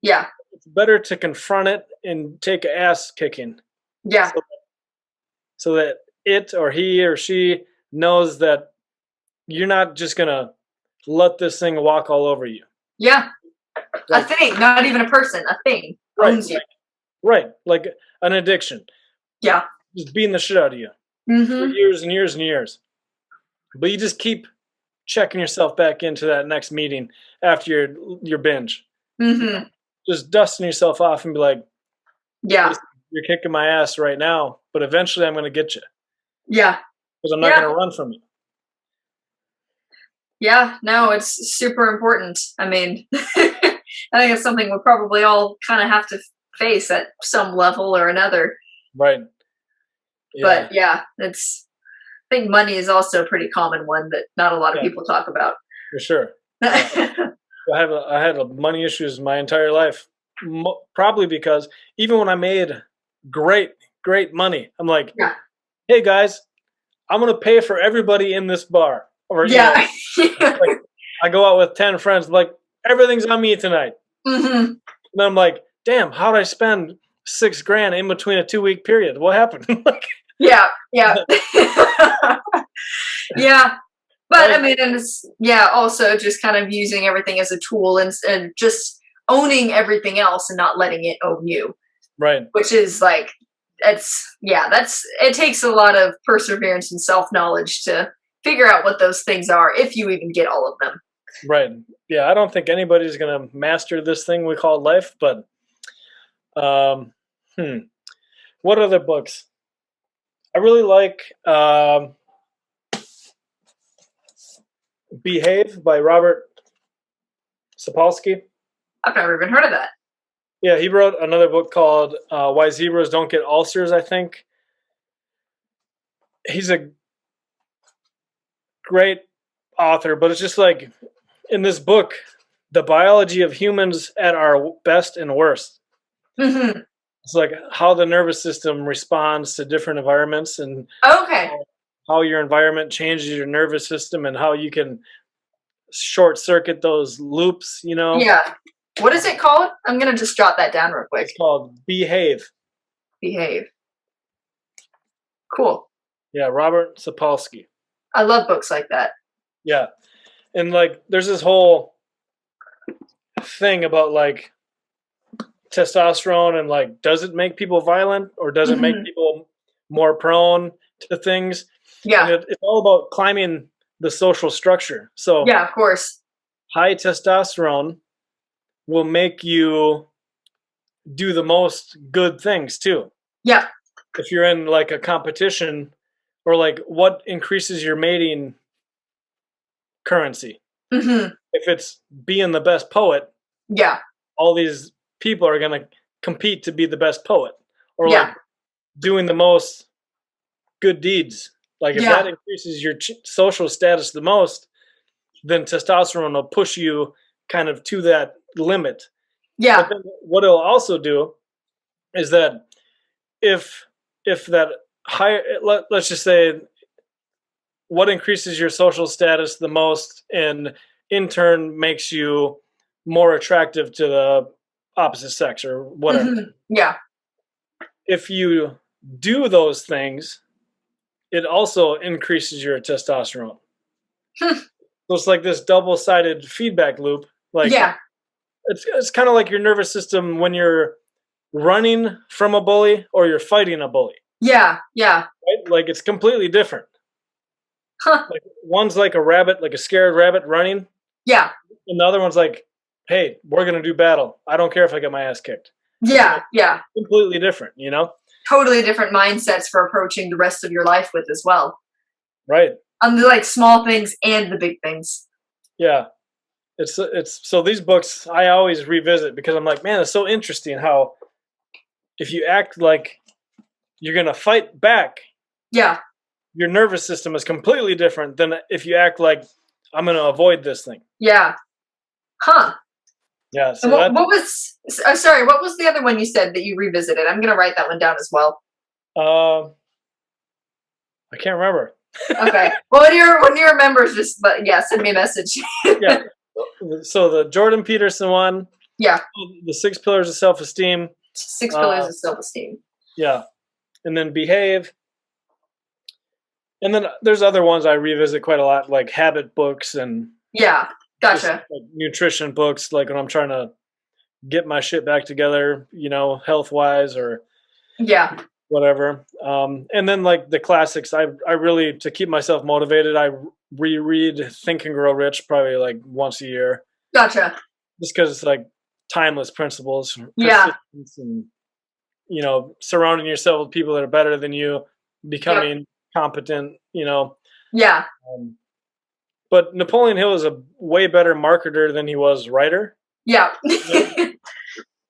Yeah, it's better to confront it and take ass kicking. Yeah, so that it or he or she knows that you're not just gonna let this thing walk all over you. Yeah, like, a thing, not even a person, a thing owns you. Right, like an addiction. Yeah. Just beating the shit out of you for years and years and years. But you just keep checking yourself back into that next meeting after your binge. Just dusting yourself off and be like, yeah, you're kicking my ass right now, but eventually I'm going to get you. Yeah. Because I'm not going to run from you. Yeah, no, it's super important. I mean, I think it's something we probably all kind of have to face at some level or another. Right. Yeah. But yeah, I think money is also a pretty common one that not a lot of people talk about. For sure. I had money issues my entire life, probably because even when I made great money, I'm like, hey guys, I'm gonna pay for everybody in this bar. Or like, I go out with 10 friends, like everything's on me tonight. And then I'm like, damn, how'd I spend $6,000 in between a 2-week period? What happened? Yeah. Yeah. But I mean, and it's, also just kind of using everything as a tool and just owning everything else and not letting it own you. Right. Which is like, it takes a lot of perseverance and self-knowledge to figure out what those things are, if you even get all of them. Right. Yeah, I don't think anybody's going to master this thing we call life, but what other books? I really like Behave by Robert Sapolsky. I've never even heard of that. Yeah, he wrote another book called Why Zebras Don't Get Ulcers, I think. He's a great author, but it's just like in this book, the biology of humans at our best and worst. Mm-hmm. It's like how the nervous system responds to different environments and Okay. how your environment changes your nervous system and how you can short circuit those loops, you know? Yeah. What is it called? I'm going to just jot that down real quick. It's called Behave. Behave. Cool. Yeah, Robert Sapolsky. I love books like that. Yeah. And like there's this whole thing about like testosterone and like does it make people violent or does it make people more prone to things? Yeah. And it's all about climbing the social structure. So yeah, of course. High testosterone will make you do the most good things too. Yeah. If you're in like a competition or like what increases your mating currency. Mm-hmm. If it's being the best poet, yeah, all these people are going to compete to be the best poet or yeah. like doing the most good deeds. Like if yeah. that increases your social status the most, then testosterone will push you kind of to that limit. Yeah. But then what it'll also do is that if that higher, let's just say what increases your social status the most and in turn makes you more attractive to the opposite sex or whatever. Mm-hmm. Yeah. If you do those things, it also increases your testosterone. So it's like this double-sided feedback loop. Like yeah. It's kind of like your nervous system when you're running from a bully or you're fighting a bully. Yeah. Yeah. Right? Like it's completely different. Huh. Like one's like a rabbit, like a scared rabbit running. Yeah. And the other one's like, hey, we're going to do battle. I don't care if I get my ass kicked. Yeah. Like, yeah. Completely different, you know? Totally different mindsets for approaching the rest of your life with as well. Right. On the like small things and the big things. Yeah. It's so these books I always revisit because I'm like, man, it's so interesting how if you act like you're going to fight back. Yeah. Your nervous system is completely different than if you act like I'm going to avoid this thing. Yeah. Huh. Yeah. So what was? Sorry, what was the other one you said that you revisited? I'm going to write that one down as well. I can't remember. Okay. Well, when you remember, just send me a message. yeah. So the Jordan Peterson one. Yeah. The 6 Pillars of Self-Esteem. 6 Pillars of Self-Esteem. Yeah. And then Behave. And then there's other ones I revisit quite a lot, like habit books and yeah, gotcha. just, like, nutrition books, like when I'm trying to get my shit back together, you know, health wise or yeah, whatever. And then like the classics, I really to keep myself motivated, I reread Think and Grow Rich probably like once a year. Gotcha. Just because it's like timeless principles. Yeah. And you know, surrounding yourself with people that are better than you, becoming competent, you know. Yeah. But Napoleon Hill is a way better marketer than he was writer. Yeah.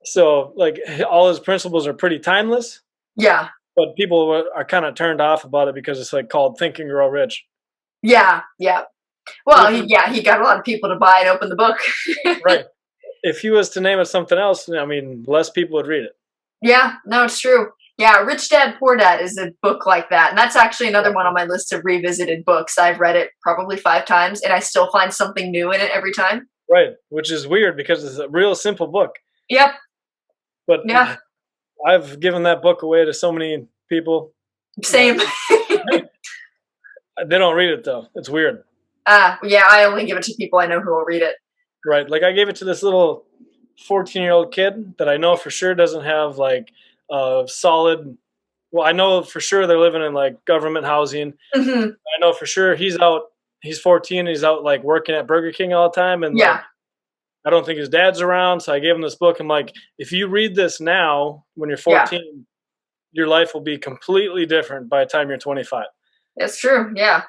So like all his principles are pretty timeless. Yeah. But people are kind of turned off about it because it's like called Think and Grow Rich. Yeah. Yeah. Well, he got a lot of people to buy and open the book. Right. If he was to name it something else, I mean, less people would read it. Yeah, no, it's true. Yeah, Rich Dad Poor Dad is a book like that. And that's actually another one on my list of revisited books. I've read it probably 5 times and I still find something new in it every time. Right, which is weird because it's a real simple book. Yep. But yeah, I've given that book away to so many people. Same. They don't read it though. It's weird. Yeah, I only give it to people I know who will read it. Right, like I gave it to this little 14-year-old kid that I know for sure doesn't have like a solid. Well, I know for sure they're living in like government housing. Mm-hmm. I know for sure he's out. He's 14. He's out like working at Burger King all the time, and yeah, like, I don't think his dad's around. So I gave him this book. I'm like, if you read this now, when you're 14, your life will be completely different by the time you're 25. It's true. Yeah.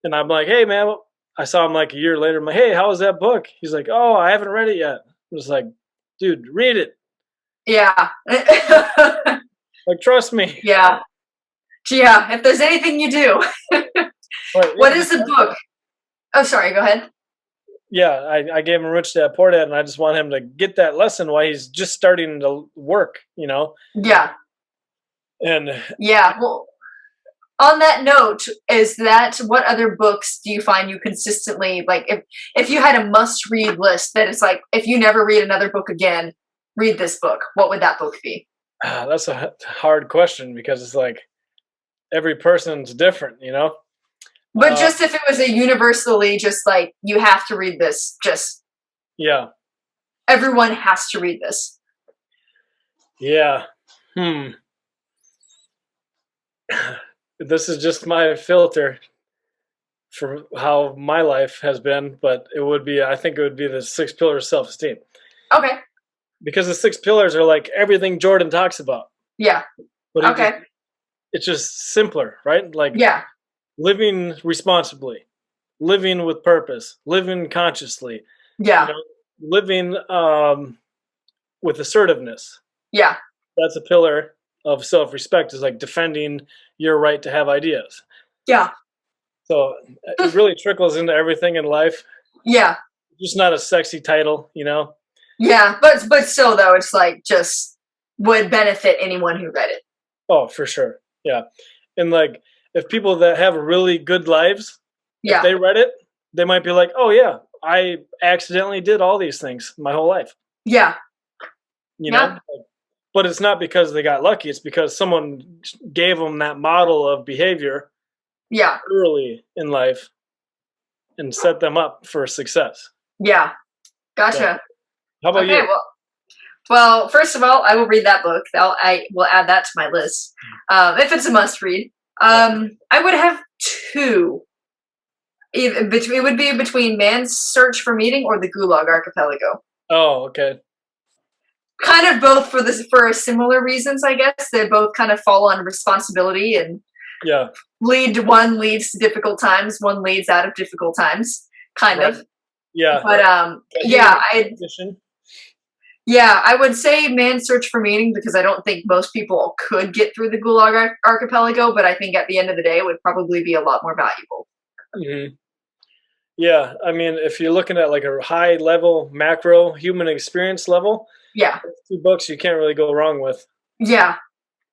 And I'm like, hey man, I saw him like a year later. I'm like, hey, how was that book? He's like, oh, I haven't read it yet. I was like, dude, read it. Yeah. Like, trust me. Yeah. Yeah. If there's anything you do. But, What is the book? Oh, sorry. Go ahead. yeah, I gave him Rich Dad Poor Dad, and I just want him to get that lesson while he's just starting to work, you know? Yeah. And Yeah. Well, on that note, is that what other books do you find you consistently like? If you had a must read list that it's like, if you never read another book again, read this book, what would that book be? that's a hard question because it's like every person's different, you know? But just if it was a universally, just like, you have to read this, just yeah. everyone has to read this. Yeah. This is just my filter for how my life has been, but I think it would be the 6 pillars of self-esteem. Okay. Because the 6 pillars are like everything Jordan talks about. Yeah. But okay. It's just simpler, right? Like, yeah. Living responsibly, living with purpose, living consciously. Yeah. Living with assertiveness. Yeah. That's a pillar of self-respect, is like defending your right to have ideas. Yeah. So it really trickles into everything in life. Yeah. Just not a sexy title, you know? Yeah, but still though, it's like just would benefit anyone who read it. Oh, for sure. Yeah. And like, if people that have really good lives, if they read it, they might be like, oh yeah, I accidentally did all these things my whole life. Yeah. You know? But it's not because they got lucky. It's because someone gave them that model of behavior early in life and set them up for success. Yeah. Gotcha. So, how about you? Well, first of all, I will read that book. I will add that to my list. If it's a must read. I would have 2. It would be between Man's Search for Meaning or the Gulag Archipelago. Oh, okay. Kind of both for similar reasons, I guess. They both kind of fall on responsibility and one leads to difficult times, one leads out of difficult times, kind of. Yeah. But I would say Man's Search for Meaning because I don't think most people could get through the Gulag Archipelago, but I think at the end of the day it would probably be a lot more valuable. Mm-hmm. Yeah, I mean, if you're looking at like a high level macro human experience level, 2 books you can't really go wrong with. Yeah.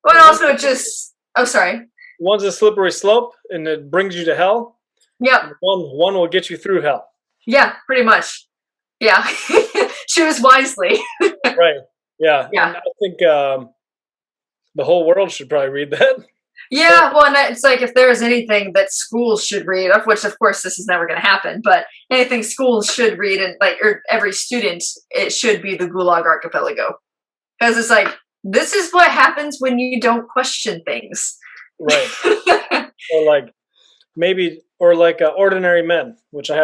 But also it just sorry. One's a slippery slope and it brings you to hell. Yep. One will get you through hell. Yeah, pretty much. Yeah. Choose wisely. Right. Yeah. Yeah. And I think the whole world should probably read that. Yeah, well, and it's like if there is anything that schools should read, of which of course this is never going to happen, but anything schools should read, and like or every student, it should be the Gulag Archipelago, because it's like this is what happens when you don't question things. Right. Or like Ordinary Men, which I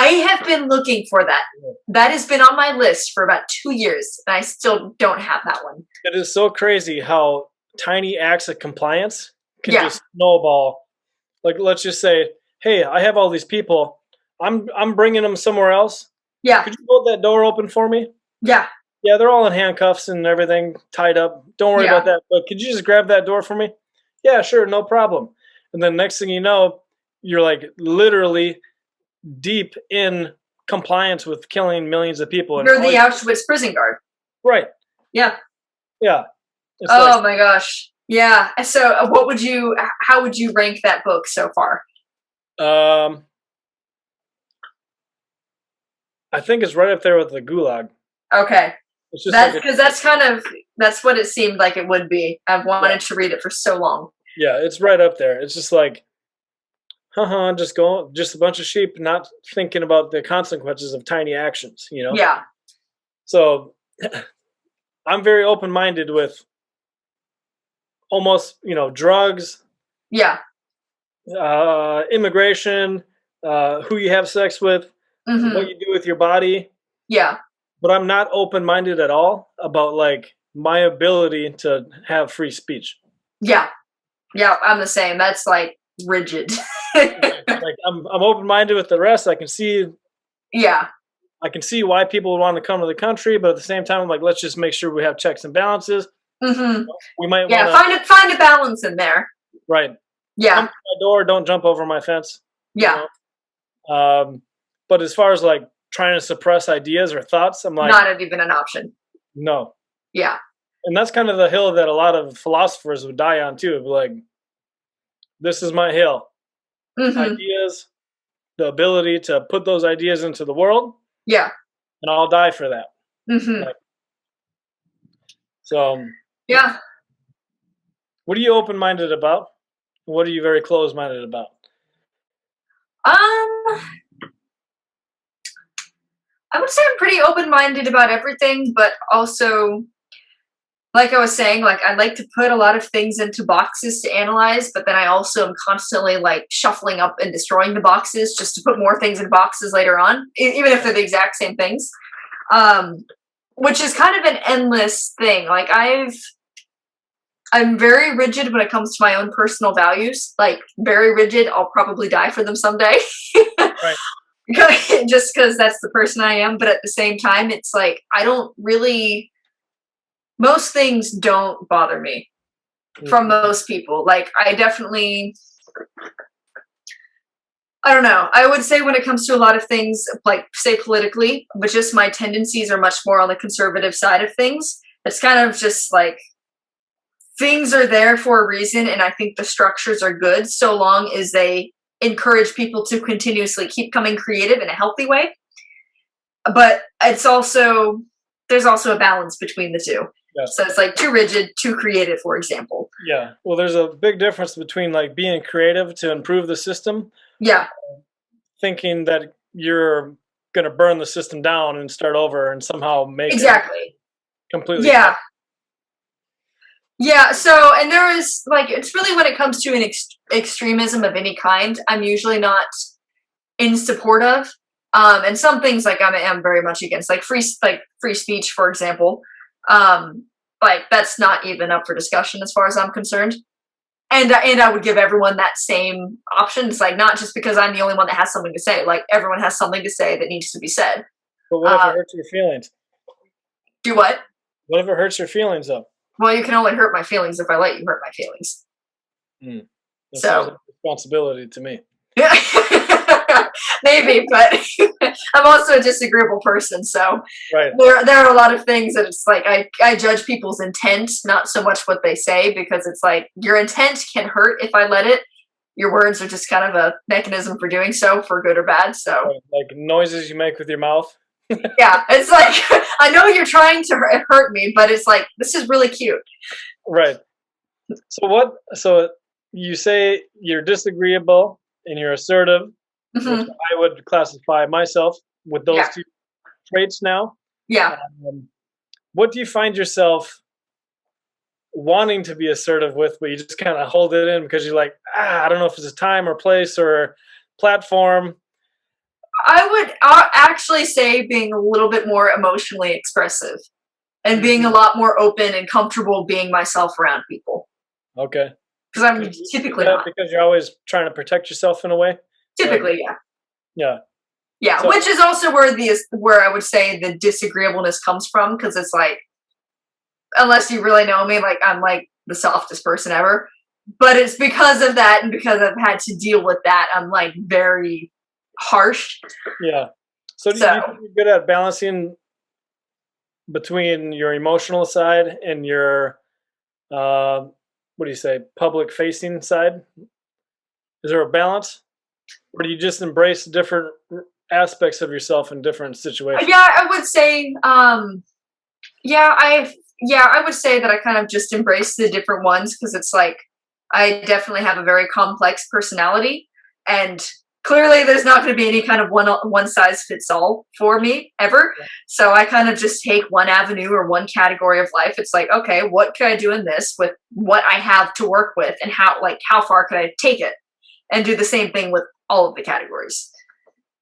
have been looking for that. That has been on my list for about 2 years, and I still don't have that one. It is so crazy how tiny acts of compliance can just snowball. Like, let's just say, hey, I have all these people. I'm bringing them somewhere else. Yeah. Could you hold that door open for me? Yeah. Yeah, they're all in handcuffs and everything, tied up. Don't worry about that. But could you just grab that door for me? Yeah, sure, no problem. And then next thing you know, you're like literally deep in compliance with killing millions of people. You're the Auschwitz prison guard. Right. Yeah. Yeah. It's my gosh. Yeah. So how would you rank that book so far? I think it's right up there with the Gulag. Okay. That's because that's what it seemed like it would be. I've wanted to read it for so long. Yeah, it's right up there. It's just like, just a bunch of sheep, not thinking about the consequences of tiny actions, you know? Yeah. So I'm very open-minded with almost, drugs. Yeah. Immigration, who you have sex with, what you do with your body. Yeah. But I'm not open-minded at all about like my ability to have free speech. Yeah. Yeah, I'm the same. That's like rigid. Like I'm open-minded with the rest. Yeah. I can see why people would want to come to the country, but at the same time, I'm like, let's just make sure we have checks and balances. Mm-hmm. We might Yeah, want to find a balance in there. right. Yeah. Come to my door, don't jump over my fence. Yeah. But as far as like trying to suppress ideas or thoughts, I'm like, not even an option. no. Yeah. And that's kind of the hill that a lot of philosophers would die on too. Like, this is my hill. Mm-hmm. Ideas, the ability to put those ideas into the world. Yeah. And I'll die for that. Mm-hmm. Like, so yeah. What are you open-minded about? What are you very closed-minded about? I would say I'm pretty open-minded about everything, but also, like I was saying, like I like to put a lot of things into boxes to analyze, but then I also am constantly like shuffling up and destroying the boxes just to put more things in boxes later on, even if they're the exact same things. Which is kind of an endless thing. Like I'm very rigid when it comes to my own personal values. Like very rigid. I'll probably die for them someday. Right. Just because that's the person I am. But at the same time, it's like I don't really. Most things don't bother me from most people. Like I definitely. I don't know. I would say when it comes to a lot of things, like say politically, but just my tendencies are much more on the conservative side of things. It's kind of just like things are there for a reason, and I think the structures are good so long as they encourage people to continuously keep coming creative in a healthy way. But it's also there's also a balance between the two. Yes. So it's like too rigid, too creative, for example. Yeah. Well, there's a big difference between like being creative to improve the system. Yeah. Thinking that you're going to burn the system down and start over and somehow make exactly it completely. Yeah. Yeah, so, and there is, like, it's really when it comes to an extremism of any kind, I'm usually not in support of. And some things, like, I am very much against, like free speech, for example. Like, that's not even up for discussion as far as I'm concerned. And I would give everyone that same option. It's like, not just because I'm the only one that has something to say. Like, everyone has something to say that needs to be said. But what if it hurts your feelings? Do what? What if it hurts your feelings, though? Well, you can only hurt my feelings if I let you hurt my feelings. That sounds like a responsibility to me. Yeah. Maybe, but I'm also a disagreeable person, so right. there are a lot of things that it's like I judge people's intent, not so much what they say, because it's like your intent can hurt if I let it. Your words are just kind of a mechanism for doing so, for good or bad. So like noises you make with your mouth. Yeah, it's like I know you're trying to hurt me, but it's like this is really cute. Right. So you say you're disagreeable and you're assertive, which I would classify myself with those two traits now. Yeah. What do you find yourself wanting to be assertive with, but you just kind of hold it in because you're like, I don't know if it's a time or place or platform? I would actually say being a little bit more emotionally expressive and being a lot more open and comfortable being myself around people. Okay. Because I'm typically not. Because you're always trying to protect yourself in a way? Typically, yeah. Yeah. Yeah, so, which is also where I would say the disagreeableness comes from, because it's like, unless you really know me, like I'm like the softest person ever. But it's because of that, and because I've had to deal with that, I'm like very harsh. Yeah. So do you think you're good at balancing between your emotional side and your what do you say, public facing side? Is there a balance, or do you just embrace different aspects of yourself in different situations? Yeah, I would say I would say that I kind of just embrace the different ones, because it's like I definitely have a very complex personality, and clearly there's not going to be any kind of one size fits all for me ever. So I kind of just take one avenue or one category of life. It's like, okay, what could I do in this with what I have to work with, and how far could I take it, and do the same thing with all of the categories.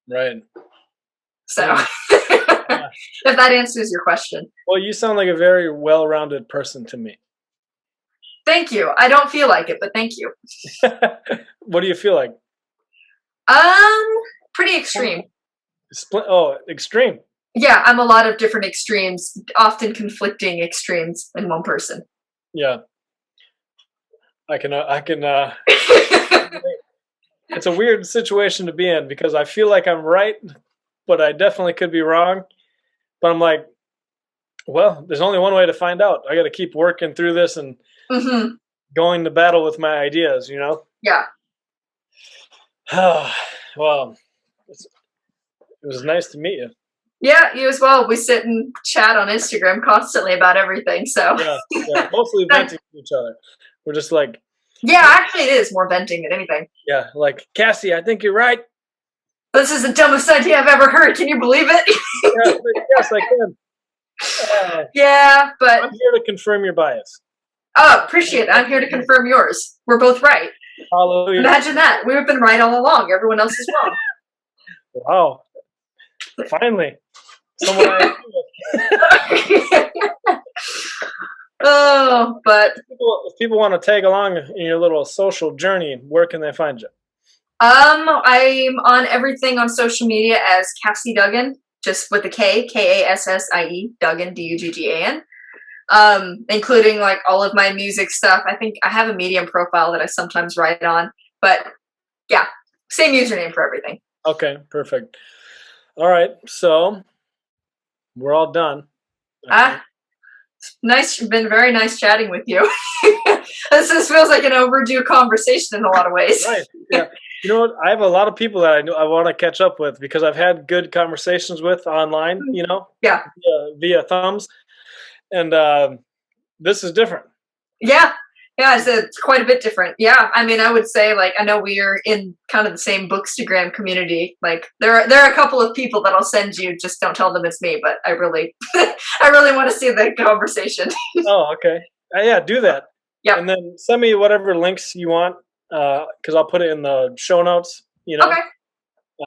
Right. So if that answers your question. Well, you sound like a very well-rounded person to me. Thank you. I don't feel like it, but thank you. What do you feel like? Pretty extreme. Oh, extreme. Yeah, I'm a lot of different extremes, often conflicting extremes in one person. Yeah. I can it's a weird situation to be in because I feel like I'm right, but I definitely could be wrong. But I'm like, well, there's only one way to find out. I got to keep working through this and going to battle with my ideas, you know? Yeah. Well, it was nice to meet you. Yeah, you as well. We sit and chat on Instagram constantly about everything, so. Yeah, mostly venting to each other. We're just like. Yeah, actually it is more venting than anything. Yeah, like, Kassie, I think you're right. This is the dumbest idea I've ever heard. Can you believe it? Yes, I can. Yeah, but. I'm here to confirm your bias. Oh, appreciate it. I'm here to confirm yours. We're both right. Hallelujah. Imagine that. We've been right all along. Everyone else is wrong. Wow. Finally. Someone I agree with. Oh, but if people want to tag along in your little social journey, where can they find you? I'm on everything on social media as Kassie Duggan, just with a K, Kassie, Duggan, Duggan. Including like all of my music stuff. I think I have a Medium profile that I sometimes write on, but yeah, same username for everything. Okay, perfect. All right, so we're all done. Nice. Been very nice chatting with you. This feels like an overdue conversation in a lot of ways. Right. Yeah. You know what? I have a lot of people that I want to catch up with because I've had good conversations with online. You know. Yeah. Via thumbs, and this is different. Yeah. Yeah, it's quite a bit different. Yeah, I mean, I would say, like, I know we are in kind of the same Bookstagram community. Like, there are a couple of people that I'll send you. Just don't tell them it's me. But I really, I really want to see the conversation. Oh, okay. Yeah, do that. Yeah. And then send me whatever links you want, because I'll put it in the show notes. You know. Okay.